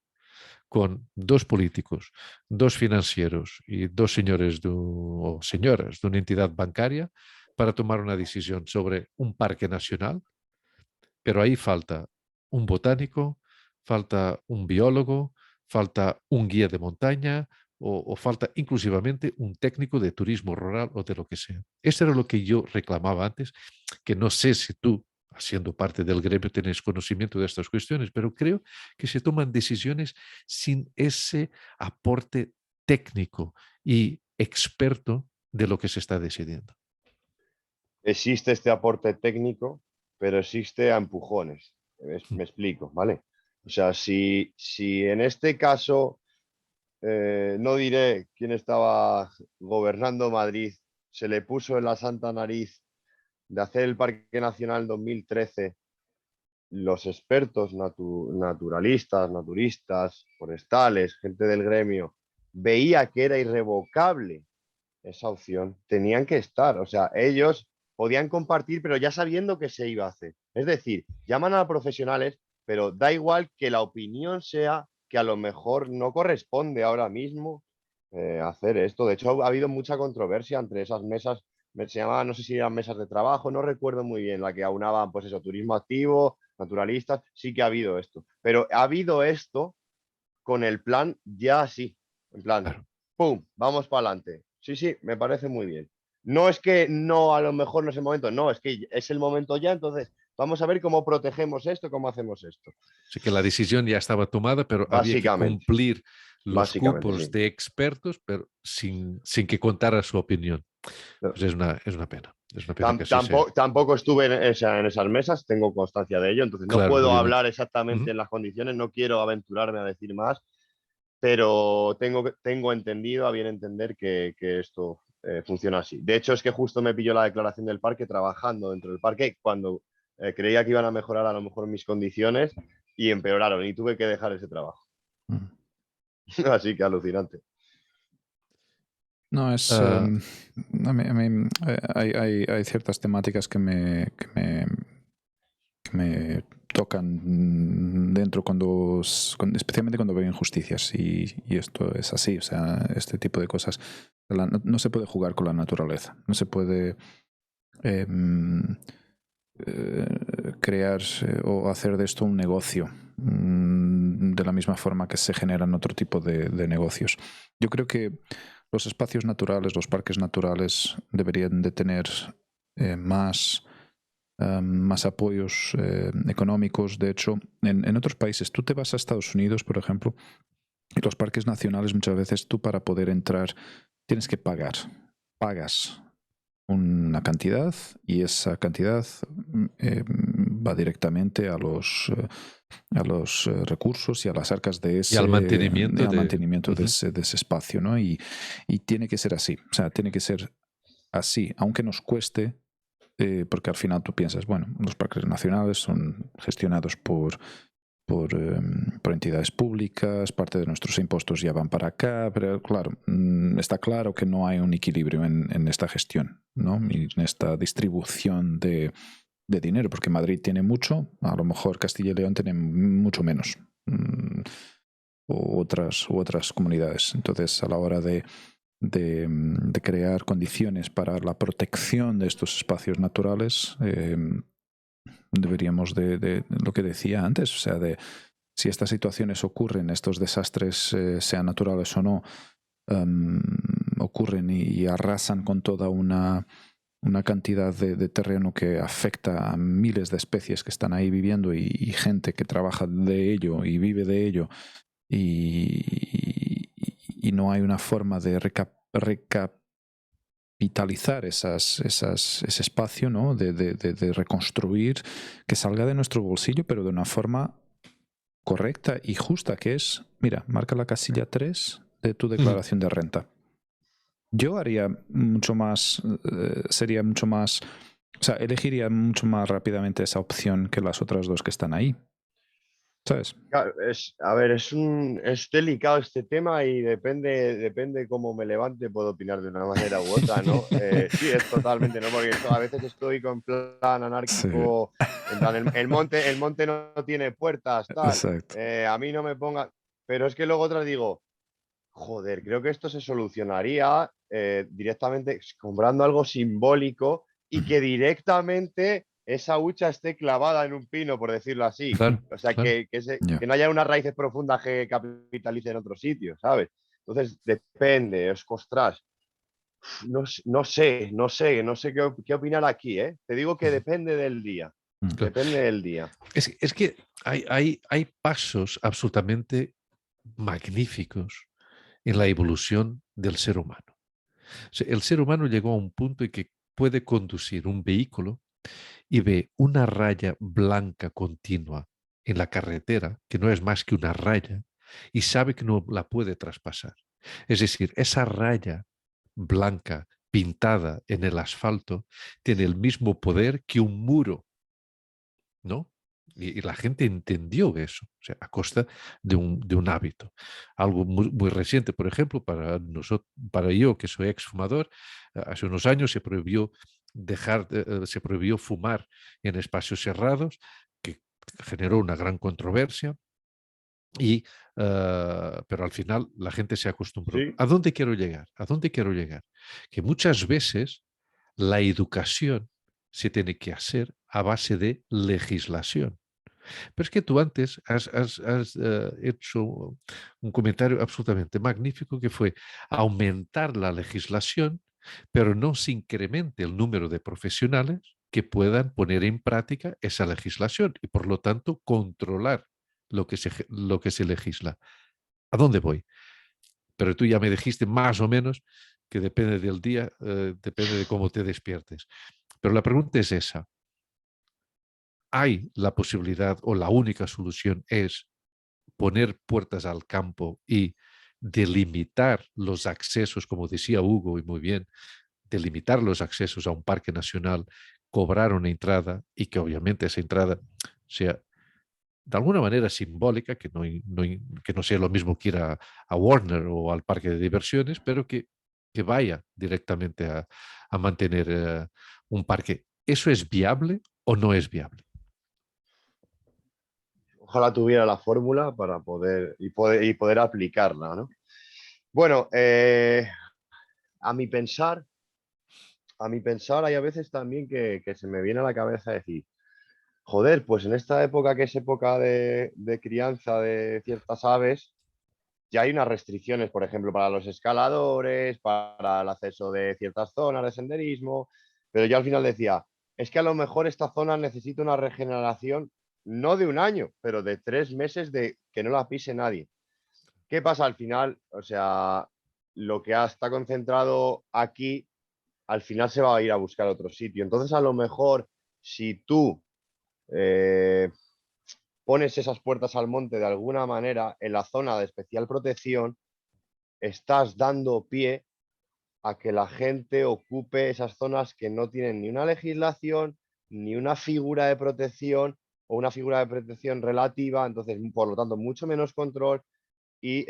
con dos políticos, dos financieros y dos señores o señoras de una entidad bancaria para tomar una decisión sobre un parque nacional, pero ahí falta un botánico, falta un biólogo, falta un guía de montaña o falta inclusivamente un técnico de turismo rural o de lo que sea. Eso era lo que yo reclamaba antes, que no sé si tú, siendo parte del gremio, tienes conocimiento de estas cuestiones, pero creo que se toman decisiones sin ese aporte técnico y experto de lo que se está decidiendo. Existe este aporte técnico, pero existe a empujones. Me explico, ¿vale? O sea, si en este caso, no diré quién estaba gobernando Madrid, se le puso en la santa nariz de hacer el Parque Nacional en 2013, los expertos naturalistas, naturistas, forestales, gente del gremio, veía que era irrevocable esa opción, tenían que estar. O sea, ellos podían compartir, pero ya sabiendo que se iba a hacer. Es decir, llaman a profesionales, pero da igual que la opinión sea que a lo mejor no corresponde ahora mismo hacer esto. De hecho, ha habido mucha controversia entre esas mesas. Se llamaban, no sé si eran mesas de trabajo, no recuerdo muy bien, la que aunaban, pues eso, turismo activo, naturalistas, sí que ha habido esto. Pero ha habido esto con el plan ya así, en plan, Claro. ¡pum!, vamos para adelante. Sí, sí, me parece muy bien. No es que no, a lo mejor no es el momento, no, es que es el momento ya, entonces vamos a ver cómo protegemos esto, cómo hacemos esto. Así que la decisión ya estaba tomada, pero había que Básicamente, cumplir los básicamente, cupos sí. de expertos, pero sin que contara su opinión. No. Pues es una pena. Es una pena que así sea. Tampoco estuve en esas mesas, tengo constancia de ello, entonces no Claro, puedo obviamente. hablar exactamente en las condiciones, no quiero aventurarme a decir más, pero tengo entendido, a bien entender que esto funciona así. De hecho, es que justo me pilló la declaración del parque trabajando dentro del parque cuando creía que iban a mejorar a lo mejor mis condiciones y empeoraron y tuve que dejar ese trabajo. Así que alucinante. No, es. Ah, Hay ciertas temáticas que me tocan dentro especialmente cuando veo injusticias y esto es así, o sea, este tipo de cosas. No se puede jugar con la naturaleza, no se puede crear o hacer de esto un negocio de la misma forma que se generan otro tipo de negocios. Yo creo que los espacios naturales, los parques naturales deberían de tener más apoyos económicos. De hecho, en otros países, tú te vas a Estados Unidos, por ejemplo, y los parques nacionales muchas veces tú para poder entrar tienes que pagar. Pagas una cantidad y esa cantidad va directamente a los recursos y a las arcas de y al mantenimiento de ese espacio, ¿no? Y tiene que ser así, o sea, tiene que ser así, aunque nos cueste, porque al final tú piensas, bueno, los parques nacionales son gestionados por entidades públicas, parte de nuestros impuestos ya van para acá, pero claro, está claro que no hay un equilibrio en esta gestión, ¿no? Y en esta distribución de dinero, porque Madrid tiene mucho, a lo mejor Castilla y León tiene mucho menos, u otras comunidades. Entonces, a la hora de crear condiciones para la protección de estos espacios naturales, deberíamos de lo que decía antes, o sea, de si estas situaciones ocurren, estos desastres, sean naturales o no, ocurren y arrasan con toda una cantidad de terreno que afecta a miles de especies que están ahí viviendo y gente que trabaja de ello y vive de ello y no hay una forma de recapitalizar ese espacio, ¿no? de reconstruir, que salga de nuestro bolsillo, pero de una forma correcta y justa, que es, mira, marca la casilla 3 de tu declaración de renta. Yo haría mucho más, sería mucho más, o sea, elegiría mucho más rápidamente esa opción que las otras dos que están ahí. ¿Sabes? Claro, a ver, es delicado este tema y depende cómo me levante, puedo opinar de una manera u otra, ¿no? Sí, es totalmente, ¿no? Porque a veces estoy con plan Sí, anárquico, en plan, el monte no tiene puertas, tal, exacto. a mí no me ponga. Pero es que luego otra digo, joder, creo que esto se solucionaría directamente comprando algo simbólico y Ujú. que directamente esa hucha esté clavada en un pino, por decirlo así. Claro, O sea, claro. Ya. que no haya unas raíces profundas que capitalicen en otro sitio, ¿sabes? Entonces, depende, ostras, no sé qué opinar aquí, ¿eh? Te digo que depende del día, Mm. Claro. depende del día. Es que hay pasos absolutamente magníficos en la evolución del ser humano. O sea, el ser humano llegó a un punto en que puede conducir un vehículo y ve una raya blanca continua en la carretera, que no es más que una raya, y sabe que no la puede traspasar. Es decir, esa raya blanca pintada en el asfalto tiene el mismo poder que un muro, ¿no? Y la gente entendió eso, o sea, a costa de un hábito. Algo muy reciente, por ejemplo, para yo, que soy exfumador, hace unos años se prohibió fumar en espacios cerrados, que generó una gran controversia, pero al final la gente se acostumbró. Sí, ¿A dónde quiero llegar? ¿A dónde quiero llegar? Que muchas veces la educación se tiene que hacer a base de legislación. Pero es que tú antes has hecho un comentario absolutamente magnífico que fue aumentar la legislación, pero no se incremente el número de profesionales que puedan poner en práctica esa legislación y por lo tanto controlar lo que se legisla. ¿A dónde voy? Pero tú ya me dijiste más o menos que depende del día, depende de cómo te despiertes. Pero la pregunta es esa. ¿Hay la posibilidad o la única solución es poner puertas al campo y delimitar los accesos, como decía Hugo y muy bien, delimitar los accesos a un parque nacional, cobrar una entrada y que obviamente esa entrada sea de alguna manera simbólica, que no sea lo mismo que ir a Warner o al parque de diversiones, pero que vaya directamente a mantener un parque? ¿Eso es viable o no es viable? ojalá tuviera la fórmula para poder aplicarla, ¿no? Bueno, a mi pensar, hay a veces también que se me viene a la cabeza decir, joder, pues en esta época que es época de crianza de ciertas aves, ya hay unas restricciones, por ejemplo, para los escaladores, para el acceso de ciertas zonas de senderismo, pero yo al final decía, es que a lo mejor esta zona necesita una regeneración no de un año, pero de 3 meses de que no la pise nadie. ¿Qué pasa al final? O sea, lo que está concentrado aquí al final se va a ir a buscar otro sitio. Entonces, a lo mejor, si tú eh, pones esas puertas al monte de alguna manera en la zona de especial protección, estás dando pie a que la gente ocupe esas zonas que no tienen ni una legislación, ni una figura de protección o una figura de protección relativa, entonces, por lo tanto, mucho menos control y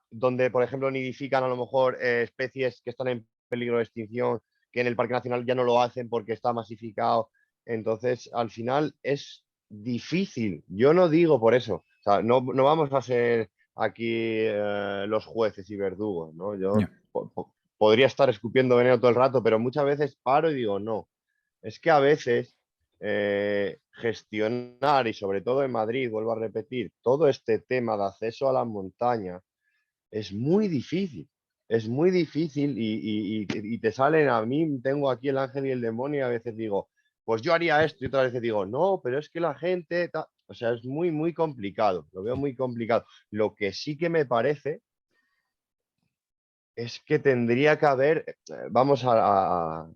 donde, por ejemplo, nidifican a lo mejor especies que están en peligro de extinción, que en el Parque Nacional ya no lo hacen porque está masificado. Entonces, al final es difícil. Yo no digo por eso. O sea, no vamos a ser aquí los jueces y verdugos, ¿no? Yo Ya. podría estar escupiendo veneno todo el rato, pero muchas veces paro y digo, no. Es que a veces gestionar, y sobre todo en Madrid, vuelvo a repetir, todo este tema de acceso a la montaña es muy difícil. Es muy difícil y te salen, a mí tengo aquí el ángel y el demonio y a veces digo, pues yo haría esto y otras veces digo, no, pero es que la gente, o sea, es muy, muy complicado, lo veo muy complicado. Lo que sí que me parece es que tendría que haber, vamos a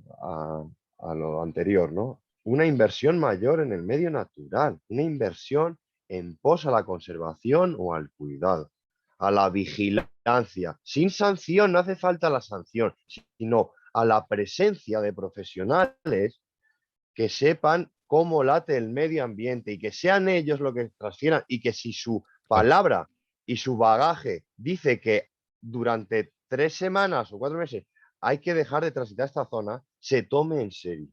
lo anterior, ¿no? Una inversión mayor en el medio natural, una inversión en pos a la conservación o al cuidado. a la vigilancia, sin sanción, no hace falta la sanción, sino a la presencia de profesionales que sepan cómo late el medio ambiente y que sean ellos lo que transfieran y que si su Claro, palabra y su bagaje dice que durante 3 semanas o 4 meses hay que dejar de transitar esta zona, se tome en serio.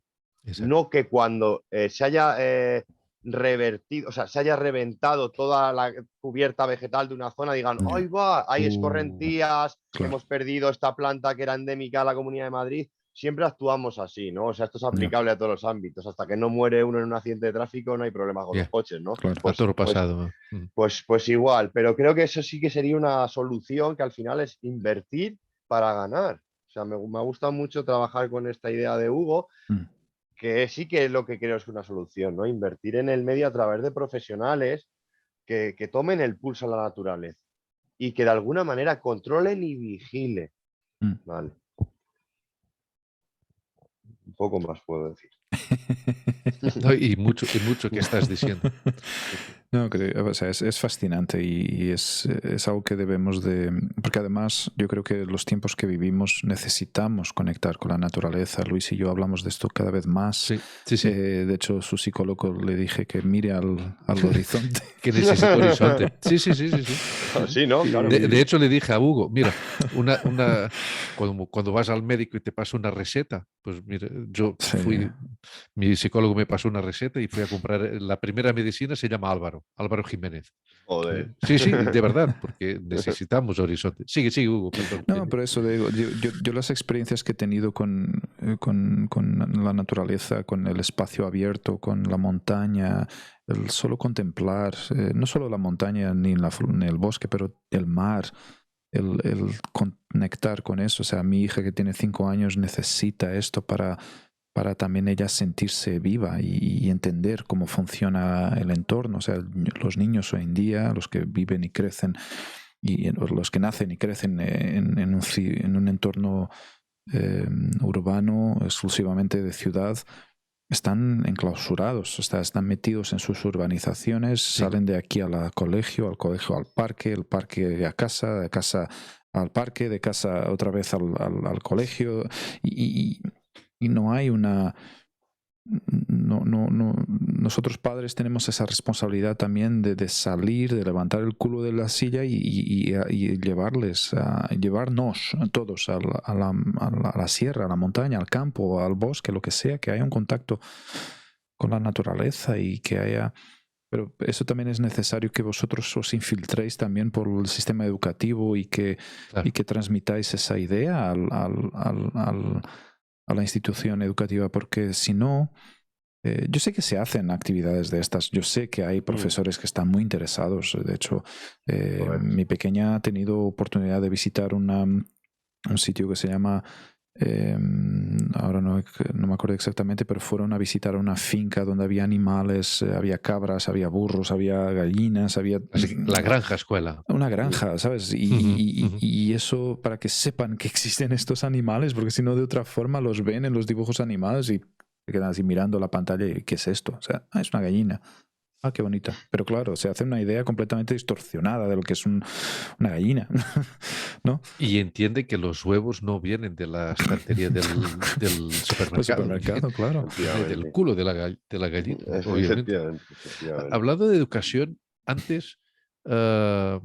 exacto. No que cuando se haya revertido, o sea, se haya reventado toda la cubierta vegetal de una zona, digan, Ya. ¡ay va! Hay Uh, escorrentías, Claro. hemos perdido esta planta que era endémica a la Comunidad de Madrid. Siempre actuamos así, ¿no? O sea, esto es Ya. aplicable a todos los ámbitos. Hasta que no muere uno en un accidente de tráfico, no hay problema con los yeah, coches, ¿no? Claro. a Pues, toro pues, pasado. pues igual, pero creo que eso sí que sería una solución que al final es invertir para ganar. O sea, me gusta mucho trabajar con esta idea de Hugo, Mm. que sí que es lo que creo es una solución, ¿no? Invertir en el medio a través de profesionales que tomen el pulso a la naturaleza y que de alguna manera controlen y vigilen. Mm. Vale, un poco más puedo decir. No, y mucho que estás diciendo. No, o sea, es fascinante y es algo que debemos de... Porque además yo creo que los tiempos que vivimos necesitamos conectar con la naturaleza. Luis y yo hablamos de esto cada vez más. Sí, sí, sí. De hecho, su psicólogo le dije que mire al horizonte. Que necesito horizonte. Sí, sí, sí, sí, sí. Sí, ¿no? Claro. De hecho, le dije a Hugo, mira, cuando vas al médico y te pasa una receta, pues mira, yo Sí. mi psicólogo me pasó una receta y fui a comprar la primera medicina, se llama Álvaro Jiménez. Joder. Sí, sí, de verdad, porque necesitamos horizonte. Sigue, Hugo, perdón. No, pero eso digo, yo las experiencias que he tenido con la naturaleza, con el espacio abierto, con la montaña, el solo contemplar, no solo la montaña ni el bosque, pero el mar, el conectar con eso. O sea, mi hija que tiene 5 años necesita esto para también ella sentirse viva y entender cómo funciona el entorno. O sea, los niños hoy en día, los que viven y crecen y los que nacen y crecen en un entorno urbano exclusivamente de ciudad están enclausurados, están metidos en sus urbanizaciones, Sí, salen de aquí al colegio al parque, el parque a casa, de casa al parque, de casa otra vez al colegio y no hay una... No, nosotros padres tenemos esa responsabilidad también de salir, de levantar el culo de la silla y llevarnos todos a la sierra, a la montaña, al campo, al bosque, lo que sea, que haya un contacto con la naturaleza y que haya... Pero eso también es necesario que vosotros os infiltréis también por el sistema educativo claro. y que transmitáis esa idea a la institución educativa, porque si no, yo sé que se hacen actividades de estas, yo sé que hay profesores que están muy interesados, de hecho, Correcto. mi pequeña ha tenido oportunidad de visitar un sitio que se llama, ahora no me acuerdo exactamente, pero fueron a visitar una finca donde había animales, había cabras, había burros, había gallinas, había... La granja escuela. Una granja, ¿sabes? Y eso para que sepan que existen estos animales, porque si no, de otra forma los ven en los dibujos animados y se quedan así mirando la pantalla y ¿qué es esto? O sea, es una gallina. Ah, qué bonita. Pero claro, se hace una idea completamente distorsionada de lo que es una gallina, ¿no? Y entiende que los huevos no vienen de la estantería del El supermercado, supermercado, claro. viene del Efectivamente. culo de la gallina, obviamente. Efectivamente. Hablando de educación, antes ah,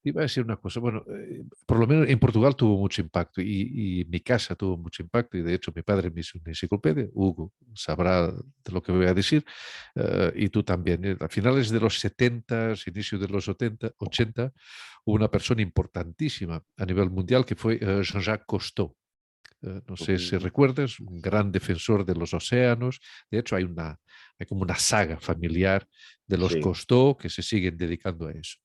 iba a decir una cosa. Bueno, por lo menos en Portugal tuvo mucho impacto y mi casa tuvo mucho impacto. Y de hecho, mi padre me hizo una enciclopedia. Hugo sabrá de lo que voy a decir. Y tú también. A finales de los 70, inicio de los 80, hubo una persona importantísima a nivel mundial que fue Jean-Jacques Cousteau. No sé si recuerdas, un gran defensor de los océanos. De hecho, hay como una saga familiar de los Sí, Cousteau que se siguen dedicando a eso.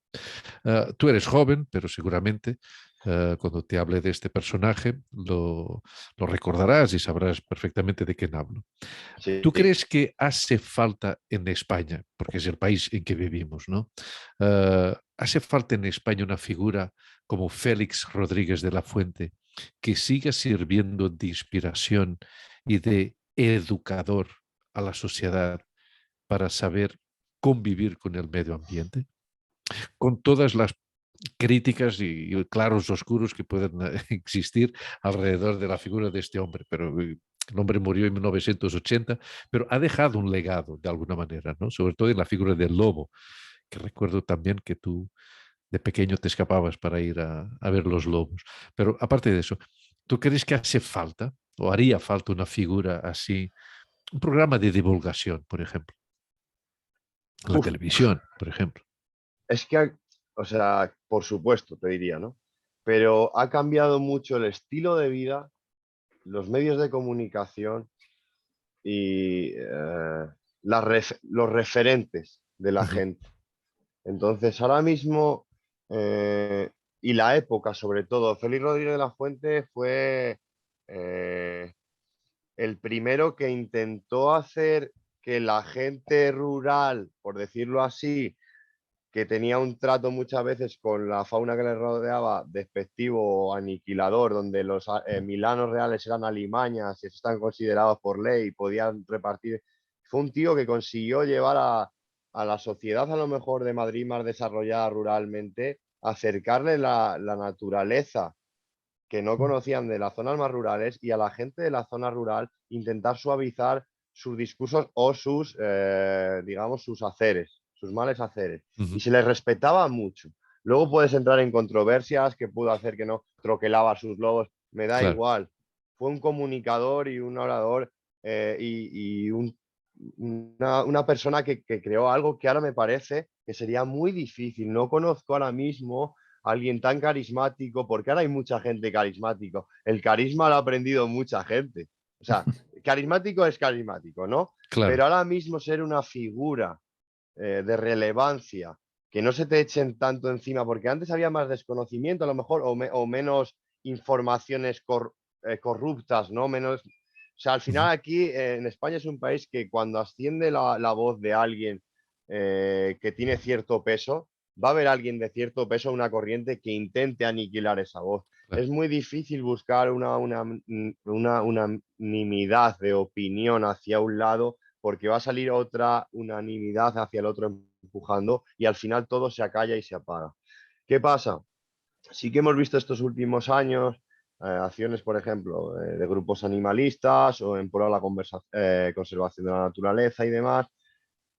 Tú eres joven, pero seguramente cuando te hable de este personaje lo recordarás y sabrás perfectamente de quién hablo. sí. ¿Tú crees que hace falta en España, porque es el país en que vivimos, ¿no? ¿Hace falta en España una figura como Félix Rodríguez de la Fuente que siga sirviendo de inspiración y de educador a la sociedad para saber convivir con el medio ambiente? Con todas las críticas y claros oscuros que pueden existir alrededor de la figura de este hombre, pero el hombre murió en 1980, pero ha dejado un legado de alguna manera, ¿no? Sobre todo en la figura del lobo, que recuerdo también que tú de pequeño te escapabas para ir a ver los lobos. Pero aparte de eso, ¿tú crees que hace falta o haría falta una figura así, un programa de divulgación, por ejemplo, en la Uf, televisión, por ejemplo? es que, o sea, por supuesto, te diría, ¿no? Pero ha cambiado mucho el estilo de vida, los medios de comunicación y los referentes de la Ujú. gente. Entonces, ahora mismo, y la época sobre todo, Félix Rodríguez de la Fuente fue eh, el primero que intentó hacer que la gente rural, por decirlo así, que tenía un trato muchas veces con la fauna que le rodeaba despectivo o aniquilador, donde los milanos reales eran alimañas y están considerados por ley y podían repartir. Fue un tío que consiguió llevar a la sociedad, a lo mejor de Madrid más desarrollada ruralmente, acercarle la naturaleza que no conocían de las zonas más rurales y a la gente de la zona rural intentar suavizar sus discursos o sus, digamos, sus haceres, sus males haceres. Y Ujú. se les respetaba mucho. Luego puedes entrar en controversias que pudo hacer que no troquelaba a sus lobos, me da Claro. igual. Fue un comunicador y un orador y una persona que creó algo que ahora me parece que sería muy difícil. No conozco ahora mismo alguien tan carismático, porque ahora hay mucha gente carismático. El carisma lo ha aprendido mucha gente. O sea, carismático es carismático, ¿no? Claro. Pero ahora mismo ser una figura de relevancia, que no se te echen tanto encima, porque antes había más desconocimiento a lo mejor, o menos informaciones corruptas, ¿no? Menos... O sea, al Ujú. final aquí en España es un país que cuando asciende la voz de alguien que tiene cierto peso, va a haber alguien de cierto peso, una corriente que intente aniquilar esa voz. Claro. Es muy difícil buscar una unanimidad de opinión hacia un lado porque va a salir otra unanimidad hacia el otro empujando y al final todo se acalla y se apaga. ¿Qué pasa? Sí que hemos visto estos últimos años acciones, por ejemplo, de grupos animalistas o en pro a la conservación de la naturaleza y demás,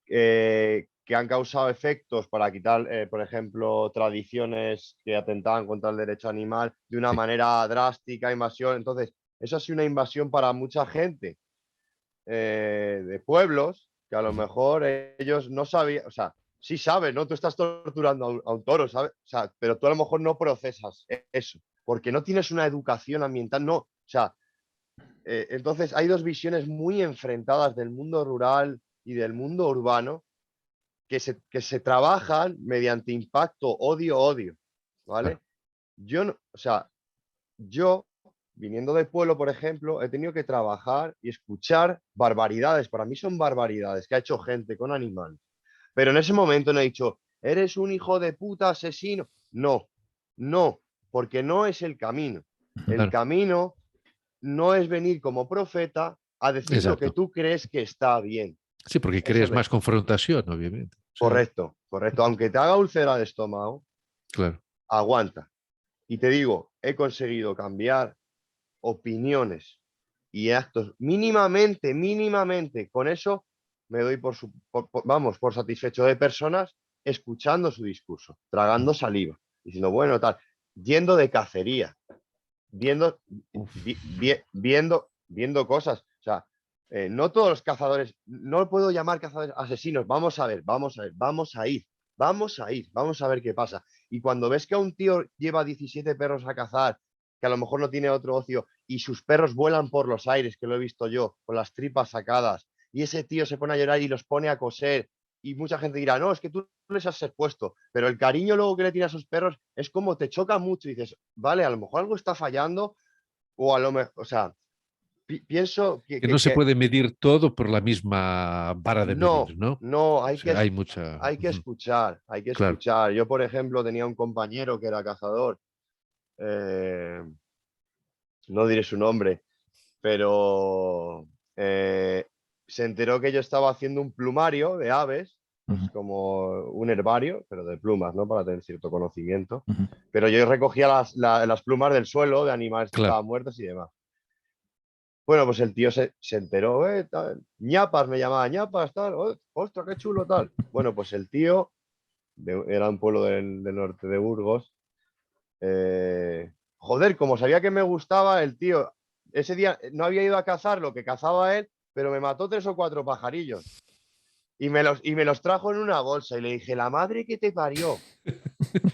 que han causado efectos para quitar, por ejemplo, tradiciones que atentaban contra el derecho animal de una Sí. manera drástica, invasión. Entonces, eso ha sido una invasión para mucha gente de pueblos que a lo Ujú. mejor ellos no sabían, o sea, sí saben, ¿no? Tú estás torturando a un toro, ¿sabes? O sea, pero tú a lo mejor no procesas eso, porque no tienes una educación ambiental, no. O sea, entonces hay dos visiones muy enfrentadas del mundo rural y del mundo urbano que se trabajan mediante impacto, odio, odio, Claro. ¿vale? Yo, no, o sea, yo, viniendo del pueblo, por ejemplo, he tenido que trabajar y escuchar barbaridades. Para mí son barbaridades que ha hecho gente con animales. Pero en ese momento no he dicho, eres un hijo de puta asesino. No, no, porque no es el camino. El Claro. camino no es venir como profeta a decir lo que Exacto. tú crees que está bien. Sí, porque Eso crees de, más confrontación, obviamente. Sí, correcto, correcto. Aunque te haga úlcera de estómago, claro. aguanta. Y te digo, he conseguido cambiar opiniones y actos mínimamente, mínimamente. Con eso me doy vamos, por satisfecho de personas escuchando su discurso, tragando saliva, diciendo, bueno, tal, yendo de cacería, viendo, Uf. viendo cosas. O sea, no todos los cazadores, no puedo llamar cazadores asesinos. Vamos a ver, vamos a ver, vamos a ir, vamos a ir, vamos a ver qué pasa. Y cuando ves que a un tío lleva 17 perros a cazar, que a lo mejor no tiene otro ocio, y sus perros vuelan por los aires, que lo he visto yo, con las tripas sacadas, y ese tío se pone a llorar y los pone a coser, y mucha gente dirá, no, es que tú les has expuesto, pero el cariño luego que le tiene a sus perros es como te choca mucho y dices, vale, a lo mejor algo está fallando o a lo mejor, o sea, pienso Que no se puede medir todo por la misma vara de no, medir, ¿no? O no, sea, hay mucha... hay que Ujú. escuchar, hay que Claro. escuchar. Yo, por ejemplo, tenía un compañero que era cazador, eh, no diré su nombre, pero se enteró que yo estaba haciendo un plumario de aves Ujú, como un herbario, pero de plumas, ¿no? Para tener cierto conocimiento. ujú. Pero yo recogía las plumas del suelo de animales que Claro. estaban muertos y demás. Bueno, pues el tío se enteró, ñapas, me llamaba ñapas, tal, ostras, qué chulo, tal. Bueno, pues el tío, era un pueblo del norte de Burgos, joder, como sabía que me gustaba, el tío, ese día no había ido a cazar lo que cazaba él, pero me mató 3 o 4 pajarillos y me los trajo en una bolsa y le dije, la madre que te parió,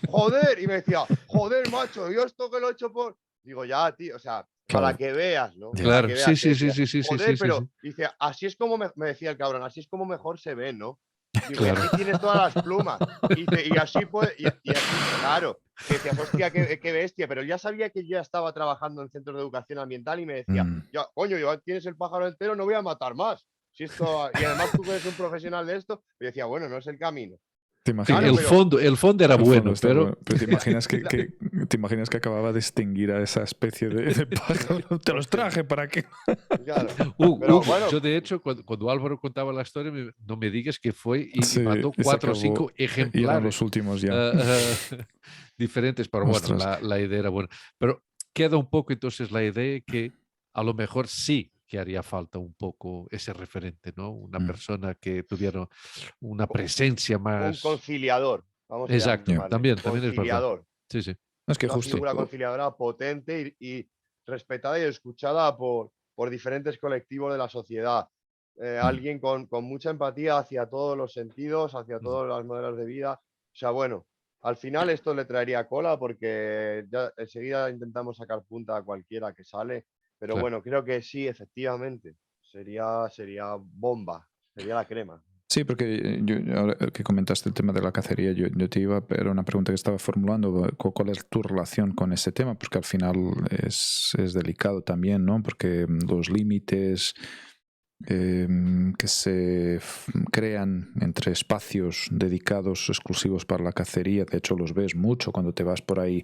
joder, y me decía, joder, macho, yo esto que lo he hecho por... Digo, ya, tío, o sea, para Claro, que veas, ¿no? ya. Para Claro, que sí, veas que sí, sí, decía, sí, sí, sí, sí, joder, sí, pero, sí. dice, así es como me decía el cabrón, así es como mejor se ve, ¿no? Digo, y Claro. aquí tienes todas las plumas. Y, dice, y así puede, y así, claro, que decías, hostia, qué bestia, pero él ya sabía que yo ya estaba trabajando en centros de educación ambiental y me decía, Mm. ya, coño, ya tienes el pájaro entero, no voy a matar más. Si esto, y además tú que eres un profesional de esto, y decía, bueno, no es el camino. ¿Te Sí, Claro, imaginas? pero el fondo era El fondo bueno, está pero bueno, pero te imaginas la- te imaginas que acababa de extinguir a esa especie de pájaro. Te los hostia, traje para que. claro. Pero Hugo, bueno, yo de hecho, cuando Álvaro contaba la historia, no me digas que fue y Sí, mató y se 4 o 5 acabó. Y eran los ejemplares últimos ya. diferentes, pero bueno, Ostras. la idea era buena. Pero queda un poco entonces la idea que a lo mejor sí que haría falta un poco ese referente, ¿no? Una Mm. persona que tuviera una un, presencia un más... conciliador, vamos a Exacto, Ya. llamarle, también es verdad. conciliador. Sí, sí. Es que Una justo. figura conciliadora potente y respetada y escuchada por diferentes colectivos de la sociedad. Mm. Alguien con mucha empatía hacia todos los sentidos, hacia Ujú. todos los modelos de vida. O sea, bueno, al final esto le traería cola porque ya enseguida intentamos sacar punta a cualquiera que sale. Pero Claro. bueno, creo que sí, efectivamente. Sería bomba, sería la crema. Sí, porque ahora que comentaste el tema de la cacería, yo te iba, era una pregunta que estaba formulando, ¿cuál es tu relación con ese tema? Porque al final es delicado también, ¿no? Porque los límites que se crean entre espacios dedicados exclusivos para la cacería, de hecho los ves mucho cuando te vas por ahí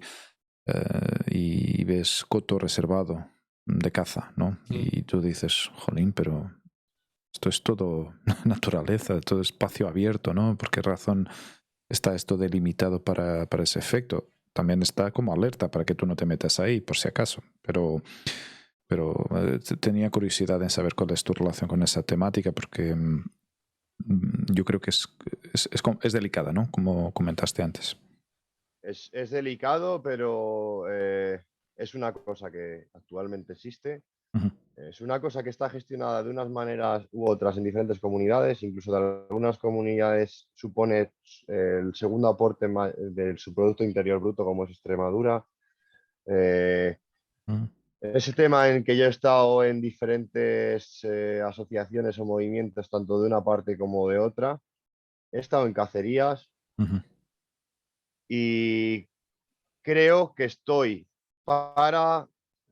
y ves coto reservado de caza, ¿no? Mm. Y tú dices, jolín, pero esto es todo naturaleza, todo espacio abierto, ¿no? ¿Por qué razón está esto delimitado para ese efecto? También está como alerta para que tú no te metas ahí, por si acaso. Pero tenía curiosidad en saber cuál es tu relación con esa temática, porque yo creo que es delicada, ¿no? Como comentaste antes. Es delicado, pero es una cosa que actualmente existe. Ujú, Es una cosa que está gestionada de unas maneras u otras en diferentes comunidades, incluso de algunas comunidades supone el segundo aporte de su Producto Interior Bruto, como es Extremadura. Eh, ujú, ese tema en que yo he estado en diferentes asociaciones o movimientos, tanto de una parte como de otra, he estado en cacerías ujú, y creo que estoy para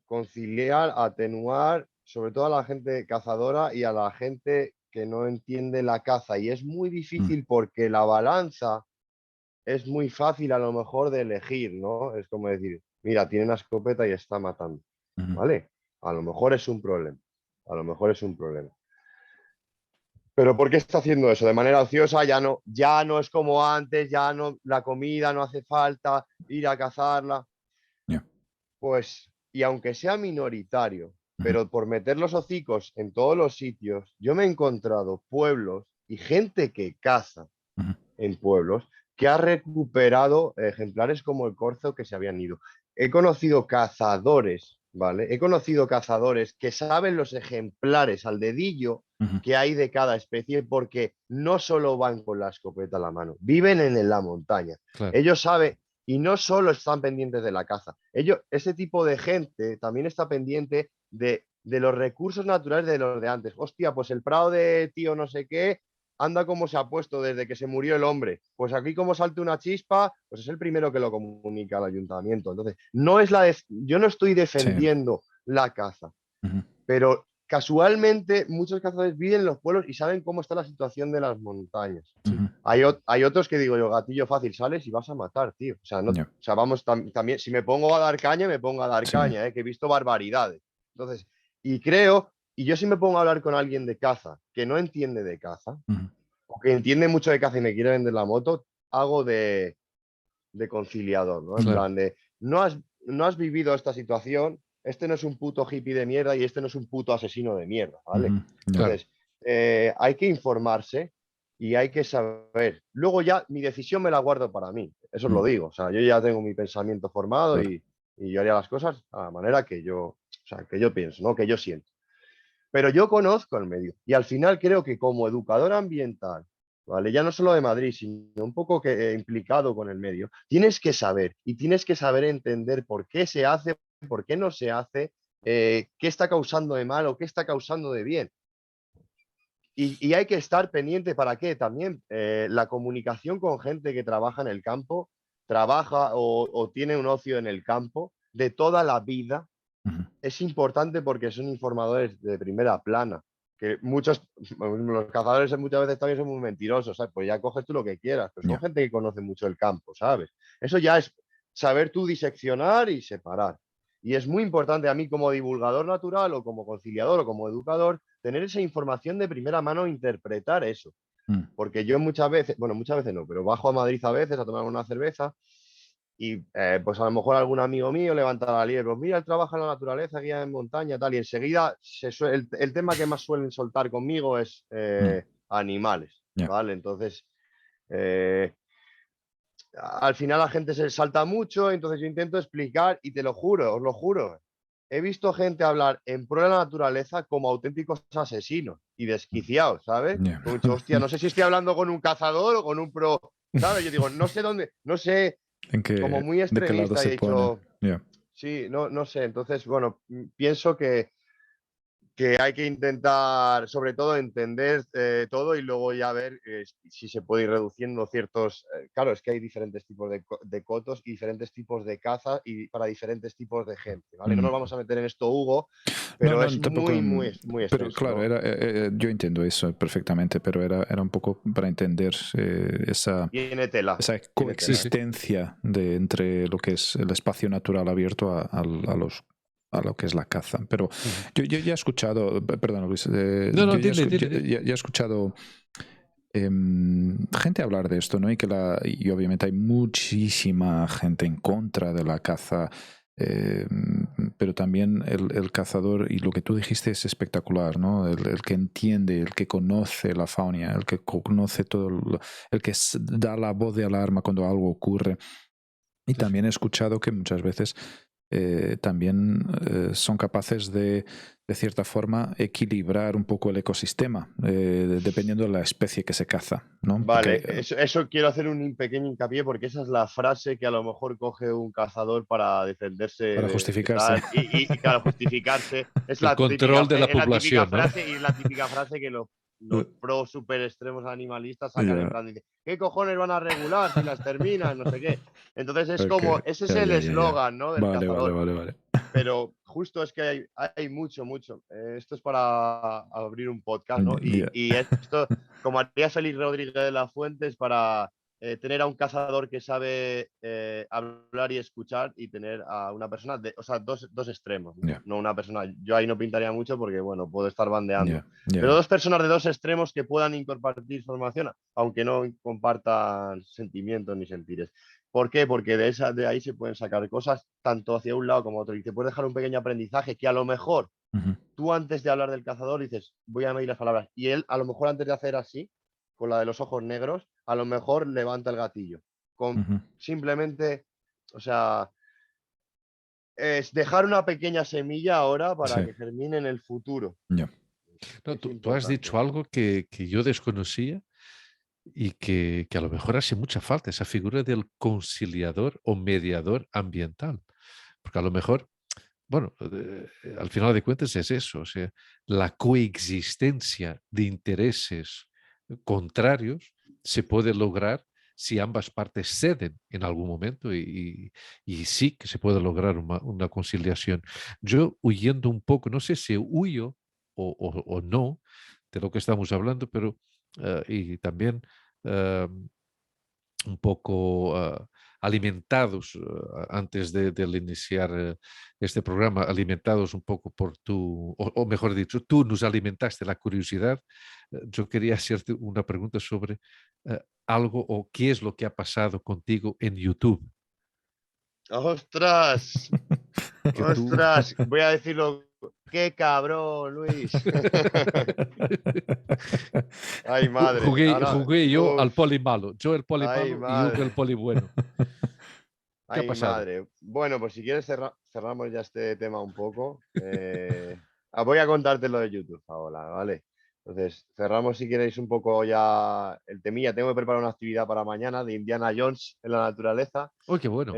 conciliar, atenuar, sobre todo a la gente cazadora y a la gente que no entiende la caza. Y es muy ujú, difícil porque la balanza es muy fácil a lo mejor de elegir, ¿no? Es como decir, mira, tiene una escopeta y está matando, ujú. ¿vale? A lo mejor es un problema, a lo mejor es un problema. Pero ¿por qué está haciendo eso? De manera ociosa, ya no es como antes, ya no, la comida no hace falta ir a cazarla. Ya, Pues, y aunque sea minoritario, ujú, pero por meter los hocicos en todos los sitios, yo me he encontrado pueblos y gente que caza ujú, en pueblos que ha recuperado ejemplares como el corzo que se habían ido. He conocido cazadores, ¿vale? He conocido cazadores que saben los ejemplares al dedillo ujú. que hay de cada especie porque no solo van con la escopeta a la mano, viven en la montaña. Claro. Ellos saben y no solo están pendientes de la caza. Ese tipo de gente también está pendiente de los recursos naturales de los de antes. Hostia, pues el prado de tío no sé qué anda como se ha puesto desde que se murió el hombre. Pues aquí como salte una chispa, pues es el primero que lo comunica al ayuntamiento. Entonces, yo no estoy Sí. defendiendo la caza, Ujú, pero casualmente muchos cazadores viven en los pueblos y saben cómo está la situación de las montañas. Sí. ujú. Hay otros que digo yo, gatillo fácil, sales y vas a matar, tío. O sea, no, o Ya, sea vamos, también, si me pongo a dar caña, me pongo a dar sí. caña, que he visto barbaridades. Entonces, y creo, y yo si me pongo a hablar con alguien de caza que no entiende de caza, Ujú, o que entiende mucho de caza y me quiere vender la moto, hago de conciliador, ¿no? En Claro. plan de, no has vivido esta situación, este no es un puto hippie de mierda y este no es un puto asesino de mierda, ¿vale? Claro. Entonces, hay que informarse y hay que saber. Luego ya mi decisión me la guardo para mí, eso os lo digo. O sea, yo ya tengo mi pensamiento formado Claro. y yo haría las cosas a la manera que o sea, que yo pienso, ¿no? Que yo siento. Pero yo conozco el medio y al final creo que como educador ambiental, ¿vale? Ya no solo de Madrid, sino un poco implicado con el medio, tienes que saber y tienes que saber entender por qué se hace, por qué no se hace, qué está causando de mal o qué está causando de bien. Y hay que estar pendiente para qué también la comunicación con gente que trabaja en el campo, trabaja o tiene un ocio en el campo de toda la vida, es importante porque son informadores de primera plana. Que muchos, los cazadores muchas veces también son muy mentirosos, ¿sabes? Pues ya coges tú lo que quieras, pero son gente que conoce mucho el campo, ¿sabes? Eso ya es saber tú diseccionar y separar. Y es muy importante a mí como divulgador natural o como conciliador o como educador tener esa información de primera mano e interpretar eso. Porque yo muchas veces, bueno, muchas veces no, pero bajo a Madrid a veces a tomar una cerveza y pues a lo mejor algún amigo mío levanta la liebre, pues mira, él trabaja en la naturaleza, guía en montaña, tal, y enseguida el tema que más suelen soltar conmigo es animales, ¿vale? Entonces, al final la gente se salta mucho, entonces yo intento explicar y te lo juro, os lo juro. He visto gente hablar en pro de la naturaleza como auténticos asesinos y desquiciados, ¿sabes? Como he dicho, hostia, no sé si estoy hablando con un cazador o con un pro, ¿sabes? Yo digo, no sé dónde, no sé, como muy ¿De qué lado extremista y se he ponen? dicho, sí, no sé. Entonces, bueno, pienso que hay que intentar, sobre todo, entender todo y luego ya ver si se puede ir reduciendo ciertos. Claro, es que hay diferentes tipos de cotos y diferentes tipos de caza y para diferentes tipos de gente, ¿vale? No nos vamos a meter en esto, Hugo, pero No, es tampoco. muy Pero extenso, claro, ¿no? yo entiendo eso perfectamente, pero era un poco para entender esa Tiene tela. esa Tiene tela, ¿eh? coexistencia entre lo que es el espacio natural abierto a lo que es la caza. Pero yo ya he escuchado, perdón Luis, No, yo dile, dile. ya he escuchado gente hablar de esto, ¿no? Y obviamente hay muchísima gente en contra de la caza, pero también el cazador, y lo que tú dijiste es espectacular, ¿no? El que entiende, el que conoce la fauna, el que conoce todo, el que da la voz de alarma cuando algo ocurre. Y también he escuchado que muchas veces también son capaces de cierta forma, equilibrar un poco el ecosistema, dependiendo de la especie que se caza, ¿no? Vale, Porque, eso quiero hacer un pequeño hincapié porque esa es la frase que a lo mejor coge un cazador para defenderse para de justificarse. tal y claro, justificarse. El control de la Es la típica población, ¿no? frase y es la típica frase que los pro super extremos animalistas sacan en Ya, plan, dice, ¿qué cojones van a regular si las terminan? No sé qué. Entonces es ok, como, ese es ya, el ya, ya, ya. eslogan, ¿no? Del Vale, vale, cazador. vale, vale. Pero justo es que hay mucho. Esto es para abrir un podcast, ¿no? Ya, Y esto, como haría Félix Rodríguez de la Fuente, es para tener a un cazador que sabe hablar y escuchar y tener a una persona, o sea, dos extremos, ¿no? ya, No una persona, yo ahí no pintaría mucho porque, bueno, puedo estar bandeando. ya, ya, Pero ya. dos personas de dos extremos que puedan compartir información, aunque no compartan sentimientos ni sentires. ¿Por qué? Porque de ahí se pueden sacar cosas tanto hacia un lado como otro y te puedes dejar un pequeño aprendizaje que a lo mejor Ujú, tú antes de hablar del cazador dices, voy a medir las palabras y él a lo mejor antes de hacer así, con la de los ojos negros, a lo mejor levanta el gatillo. Con ujú. simplemente, o sea, es dejar una pequeña semilla ahora para Sí, que germine en el futuro. ya. No, Es tú has importante. dicho algo que yo desconocía y que a lo mejor hace mucha falta, esa figura del conciliador o mediador ambiental. Porque a lo mejor, bueno, al final de cuentas es eso, o sea, la coexistencia de intereses contrarios se puede lograr si ambas partes ceden en algún momento y sí que se puede lograr una conciliación. Yo huyendo un poco, no sé si huyo o no de lo que estamos hablando, pero y también un poco alimentados antes de iniciar este programa, alimentados un poco por o mejor dicho, tú nos alimentaste la curiosidad. Yo quería hacerte una pregunta sobre algo o qué es lo que ha pasado contigo en YouTube. ¡Ostras! Que tú... ¡Ostras! Voy a decirlo. ¡Qué cabrón, Luis! ¡Ay, madre! Ahora, Jugué yo al uf, poli malo, yo el poli ¡ay, malo y Hugo el madre! poli bueno. ¿Qué ha ¡Ay, pasado? madre! Bueno, pues si quieres cerramos ya este tema un poco. Voy a contarte lo de YouTube ahora, ¿vale? Entonces, cerramos si queréis un poco ya el temilla. Tengo que preparar una actividad para mañana de Indiana Jones en la naturaleza. ¡Oh, qué bueno!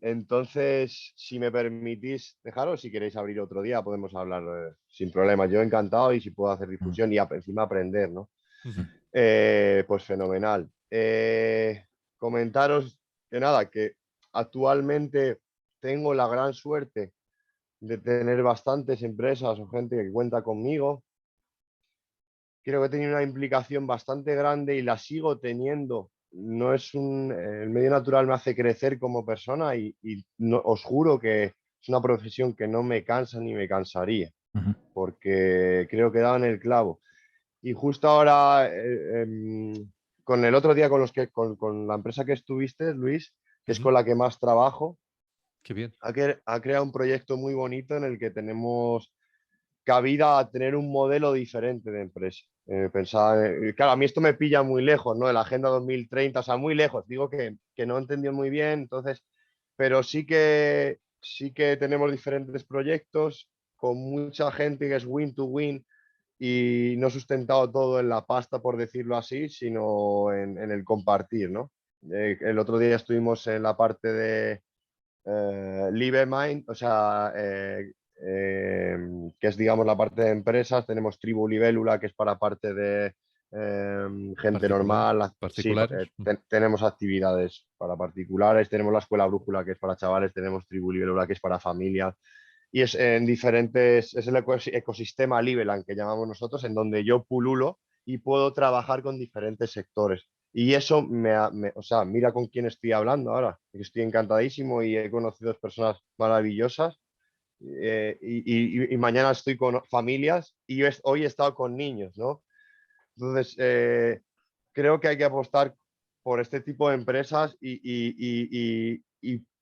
Entonces, si me permitís dejaros, si queréis abrir otro día, podemos hablar sin problema. Yo encantado y si puedo hacer difusión y encima aprender, ¿no? Ujú. Pues fenomenal. Comentaros que nada, que actualmente tengo la gran suerte de tener bastantes empresas o gente que cuenta conmigo. Creo que he tenido una implicación bastante grande y la sigo teniendo. No es el medio natural me hace crecer como persona y os juro que es una profesión que no me cansa ni me cansaría, Ujú. porque creo que daban el clavo. Y justo ahora, con el otro día con la empresa que estuviste, Luis, que es Ujú. con la que más trabajo, ¡Qué bien! ha creado un proyecto muy bonito en el que tenemos cabida a tener un modelo diferente de empresa. Claro, a mí esto me pilla muy lejos, ¿no? De la Agenda 2030, o sea, muy lejos. Digo que no entendió muy bien, entonces, pero sí que tenemos diferentes proyectos con mucha gente que es win to win y no sustentado todo en la pasta, por decirlo así, sino en el compartir, ¿no? El otro día estuvimos en la parte de LiveMind, o sea, que es, digamos, la parte de empresas. Tenemos Tribu Libélula, que es para parte de gente normal. Sí, Particulares. tenemos actividades para particulares. Tenemos la Escuela Brújula, que es para chavales. Tenemos Tribu Libélula, que es para familias. Y es en diferentes, es el ecosistema Liveland que llamamos nosotros, en donde yo pululo y puedo trabajar con diferentes sectores. Y eso o sea, mira con quién estoy hablando ahora, que estoy encantadísimo y he conocido personas maravillosas. Y mañana estoy con familias y hoy he estado con niños, ¿no? Entonces, creo que hay que apostar por este tipo de empresas y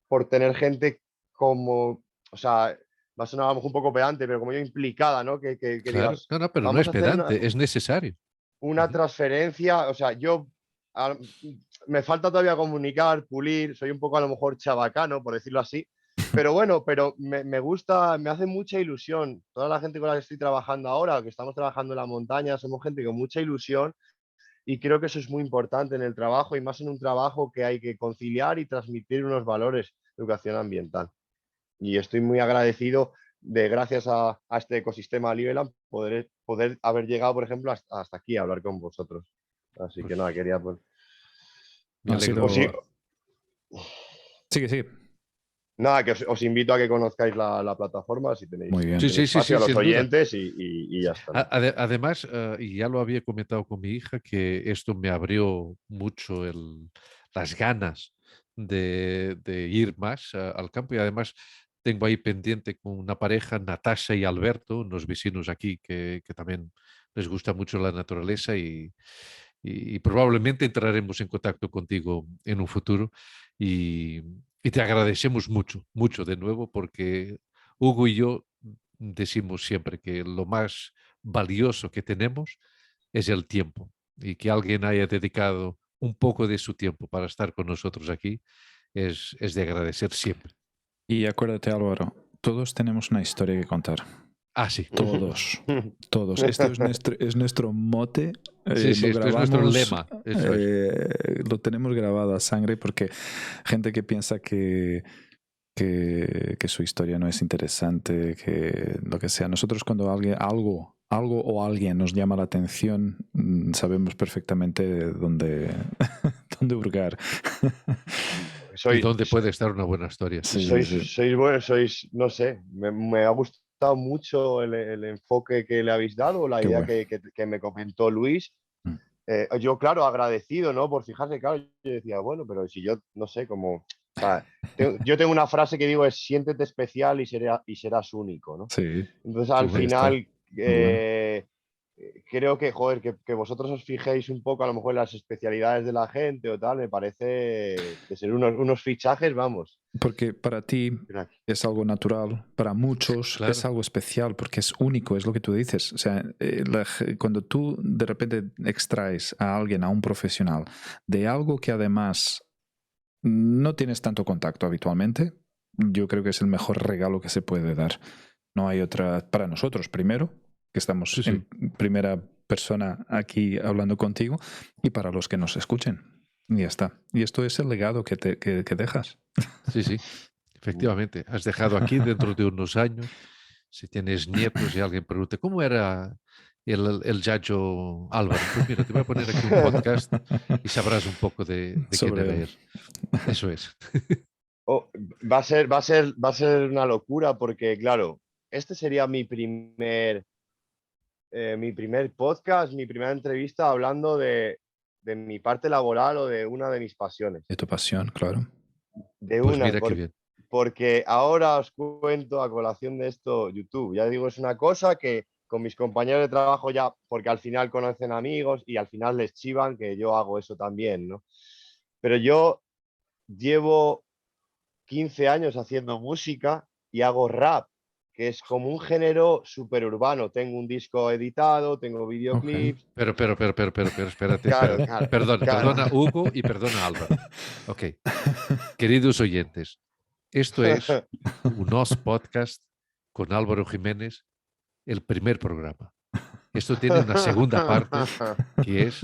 por tener gente como, o sea, va a sonar a lo mejor un poco pedante, pero como yo implicada, ¿no? Que Claro, digas, no, no, pero no vamos es a hacer pedante, es necesario. una Ujú. transferencia, o sea, a- me falta todavía comunicar, pulir, soy un poco a lo mejor chabacano, por decirlo así, pero bueno, pero me gusta, me hace mucha ilusión. Toda la gente con la que estoy trabajando ahora, que estamos trabajando en la montaña, somos gente con mucha ilusión y creo que eso es muy importante en el trabajo y más en un trabajo que hay que conciliar y transmitir unos valores de educación ambiental. Y estoy muy agradecido de, gracias a este ecosistema Liveland, poder haber llegado, por ejemplo, hasta aquí a hablar con vosotros. Así que Pues nada, quería pues. me Ha alegro. Os, sido... Sigue, sigue. nada, que os invito a que conozcáis la plataforma si Muy si bien. Sí, tenéis sí, sí, espacio, sí, a los sin duda. oyentes y ya está. Además, y ya lo había comentado con mi hija, que esto me abrió mucho las ganas de ir más al campo y además tengo ahí pendiente con una pareja, Natasha y Alberto, unos vecinos aquí que también les gusta mucho la naturaleza y probablemente entraremos en contacto contigo en un futuro y, y te agradecemos mucho, mucho de nuevo porque Hugo y yo decimos siempre que lo más valioso que tenemos es el tiempo y que alguien haya dedicado un poco de su tiempo para estar con nosotros aquí es de agradecer siempre. Y acuérdate, Álvaro, todos tenemos una historia que contar. Ah, sí. Todos, todos. Este es nuestro mote. Sí, sí, Lo esto es nuestro grabamos, lema. Eso es. lo tenemos grabado a sangre porque gente que piensa que su historia no es interesante, que lo que sea. Nosotros cuando algo o alguien nos llama la atención, sabemos perfectamente dónde, dónde hurgar. ¿Y soy, dónde puede estar una buena historia? Sí, sí. Sí, sí. sois buenos, no sé, me ha gustado mucho el enfoque que le habéis dado, la Qué idea bueno. que me comentó Luis. Mm. Yo, claro, agradecido, ¿no? Por fijarse, claro, yo decía, bueno, pero si yo, no sé, como... O sea, yo tengo una frase que digo es, siéntete especial y serás único, ¿no? Sí, Entonces, Qué al bueno. final, muy bueno. creo que, joder, que vosotros os fijéis un poco a lo mejor en las especialidades de la gente o tal, me parece de ser unos fichajes, vamos. Porque para ti Crack. es algo natural, para muchos es Claro. algo especial, porque es único, es lo que tú dices. O sea, cuando tú de repente extraes a alguien, a un profesional, de algo que además no tienes tanto contacto habitualmente, yo creo que es el mejor regalo que se puede dar. No hay otra, para nosotros primero, que estamos Sí, sí. en primera persona aquí hablando contigo, y para los que nos escuchen. Y ya está. Y esto es el legado que dejas. Sí, sí. Efectivamente. Has dejado aquí dentro de unos años, si tienes nietos y alguien pregunte, ¿cómo era el Yayo Álvaro? Pues mira, te voy a poner aquí un podcast y sabrás un poco de quién Sobre era él. él. Eso es. Oh, va a ser una locura porque, claro, este sería mi primer podcast, mi primera entrevista hablando de mi parte laboral o de una de mis pasiones. De tu pasión, claro. De Pues una, mira qué bien. porque ahora os cuento a colación de esto YouTube. Ya digo, es una cosa que con mis compañeros de trabajo ya, porque al final conocen amigos y al final les chivan que yo hago eso también, ¿no? Pero yo llevo 15 años haciendo música y hago rap, que es como un género súper urbano. Tengo un disco editado, tengo Ok. videoclips. Pero, espérate, Claro, espérate. claro, Perdona, claro. perdona Hugo y perdona Álvaro. Ok, queridos oyentes, esto es un Os Podcast con Álvaro Jiménez, el primer programa. Esto tiene una segunda parte que es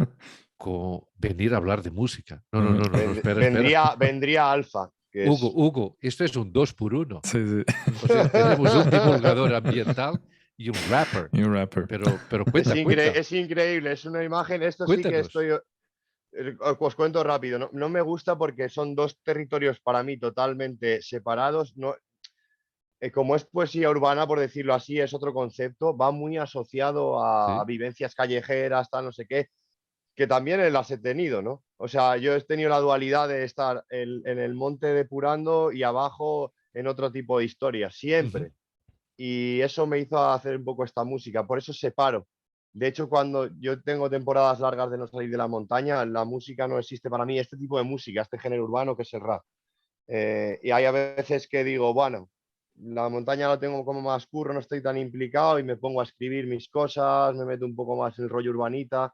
venir a hablar de música. No, no, no, no, no, espera, espera. Vendría Alfa, que Hugo, es. Hugo, esto es un 2 por 1. Sí, sí. O sea, tenemos un divulgador ambiental y un rapper. Y un rapper. Pero Es, cuenta, cuenta, es increíble, es una imagen. Esto sí que cuéntanos. estoy. Os cuento rápido. No, no me gusta porque son dos territorios para mí totalmente separados. No, como es poesía urbana, por decirlo así, es otro concepto. Va muy asociado a Sí. vivencias callejeras, tal, no sé qué, que también las he tenido, ¿no? O sea, yo he tenido la dualidad de estar en el monte depurando y abajo en otro tipo de historias, Ujú. siempre. Y eso me hizo hacer un poco esta música, por eso separo. De hecho, cuando yo tengo temporadas largas de no salir de la montaña, la música no existe para mí, este tipo de música, este género urbano que es el rap. Y hay a veces que digo, bueno, la montaña lo tengo como más curro, no estoy tan implicado y me pongo a escribir mis cosas, me meto un poco más en el rollo urbanita.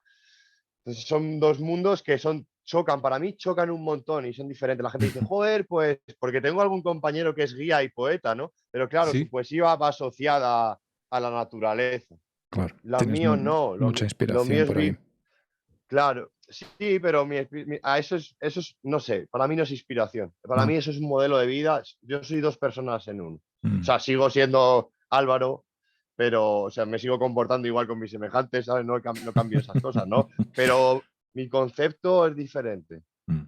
Entonces son dos mundos que chocan, para mí chocan un montón y son diferentes. La gente dice, joder, pues, porque tengo algún compañero que es guía y poeta, ¿no? Pero claro, su Sí, poesía va asociada a la naturaleza. Claro. Lo Tienes mío no, mucha lo mío inspiración es por ahí. claro, sí, pero eso es, no sé, para mí no es inspiración. Para No. mí eso es un modelo de vida. Yo soy dos personas en uno. O Mm. sea, sigo siendo Álvaro, pero, o sea, me sigo comportando igual con mis semejantes, ¿sabes? No, no cambio esas cosas, ¿no? Pero mi concepto es diferente. Mm.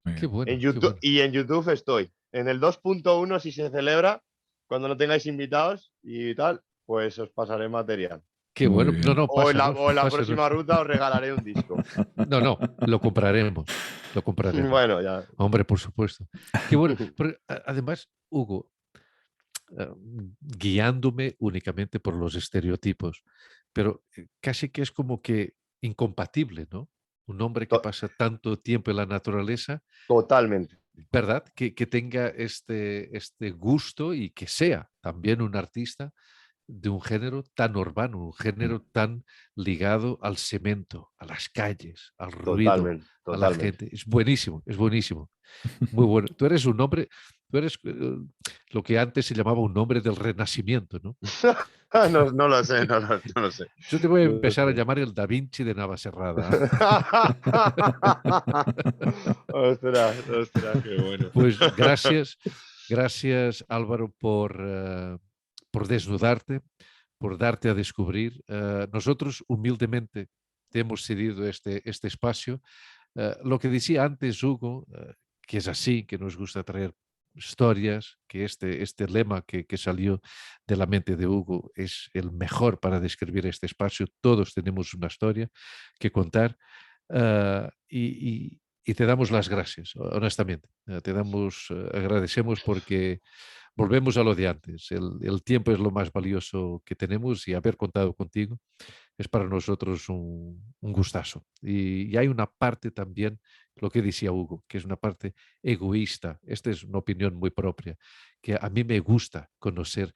Muy qué bien. En bueno, qué YouTube, bueno. y en YouTube estoy. En el 2.1, si se celebra, cuando no tengáis invitados y tal, pues os pasaré material. Qué Muy bueno. No, bien. no, O en la pásanos. próxima ruta os regalaré un disco. No, no, lo compraremos. Lo compraremos. Bueno, ya. Hombre, por supuesto. Qué bueno. Pero, además, Hugo, eh, guiándome únicamente por los estereotipos, pero casi que es como que incompatible, ¿no? Un hombre que To- pasa tanto tiempo en la naturaleza, Totalmente. ¿verdad? Que tenga este gusto y que sea también un artista de un género tan urbano, un Mm. género tan ligado al cemento, a las calles, al ruido, Totalmente. a la Totalmente. gente. Es buenísimo, es buenísimo. Muy bueno. Tú eres un hombre, tú eres lo que antes se llamaba un hombre del renacimiento, ¿no? No, no lo sé, no lo sé. Yo te voy a No lo empezar a sé. llamar el Da Vinci de Navacerrada. Ostras, ostras, qué bueno. Pues gracias, gracias Álvaro por desnudarte, por darte a descubrir. Nosotros humildemente te hemos cedido este espacio. Lo que decía antes Hugo, que es así, que nos gusta traer historias, que este lema que salió de la mente de Hugo es el mejor para describir este espacio. Todos tenemos una historia que contar. Y te damos las gracias, honestamente. Agradecemos porque volvemos a lo de antes. El tiempo es lo más valioso que tenemos y haber contado contigo es para nosotros un gustazo. Y hay una parte también, lo que decía Hugo, que es una parte egoísta. Esta es una opinión muy propia, que a mí me gusta conocer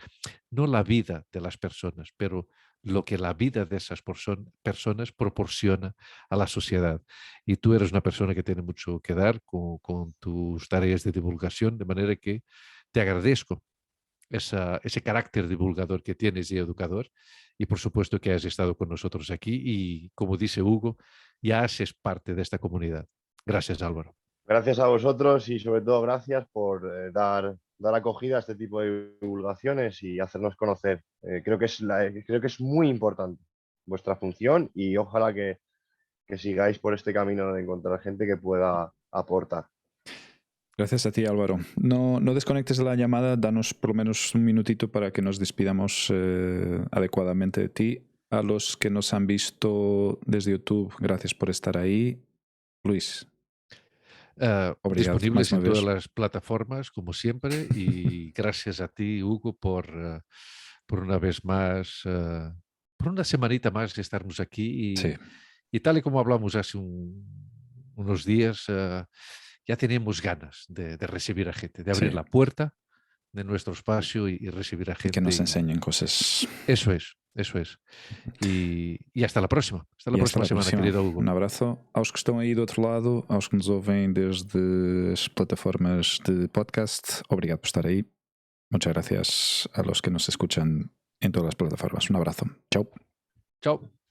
no la vida de las personas, pero lo que la vida de esas personas proporciona a la sociedad. Y tú eres una persona que tiene mucho que dar con tus tareas de divulgación, de manera que te agradezco ese carácter divulgador que tienes y educador. Y por supuesto que has estado con nosotros aquí y, como dice Hugo, ya haces parte de esta comunidad. Gracias, Álvaro. Gracias a vosotros y sobre todo gracias por dar acogida a este tipo de divulgaciones y hacernos conocer. Creo que es muy importante vuestra función y ojalá que sigáis por este camino de encontrar gente que pueda aportar. Gracias a ti, Álvaro. No desconectes la llamada, danos por lo menos un minutito para que nos despidamos adecuadamente de ti. A los que nos han visto desde YouTube, gracias por estar ahí. Luis. Obrigado, Disponibles en todas vez. las plataformas, como siempre, y gracias a ti, Hugo, por una vez más, por una semanita más de estarnos aquí. Sí. Y tal y como hablamos hace unos días, ya teníamos ganas de recibir a gente, de abrir Sí. la puerta de nuestro espacio y recibir a gente. Y que nos enseñen cosas. Eso es. E hasta la próxima. Hasta la próxima semana, querido Hugo. Um abraço aos que estão aí do outro lado, aos que nos ouvem desde as plataformas de podcast. Obrigado por estar ahí. Muchas gracias a los que nos escuchan en todas las plataformas. Un abrazo. Chao. Chao.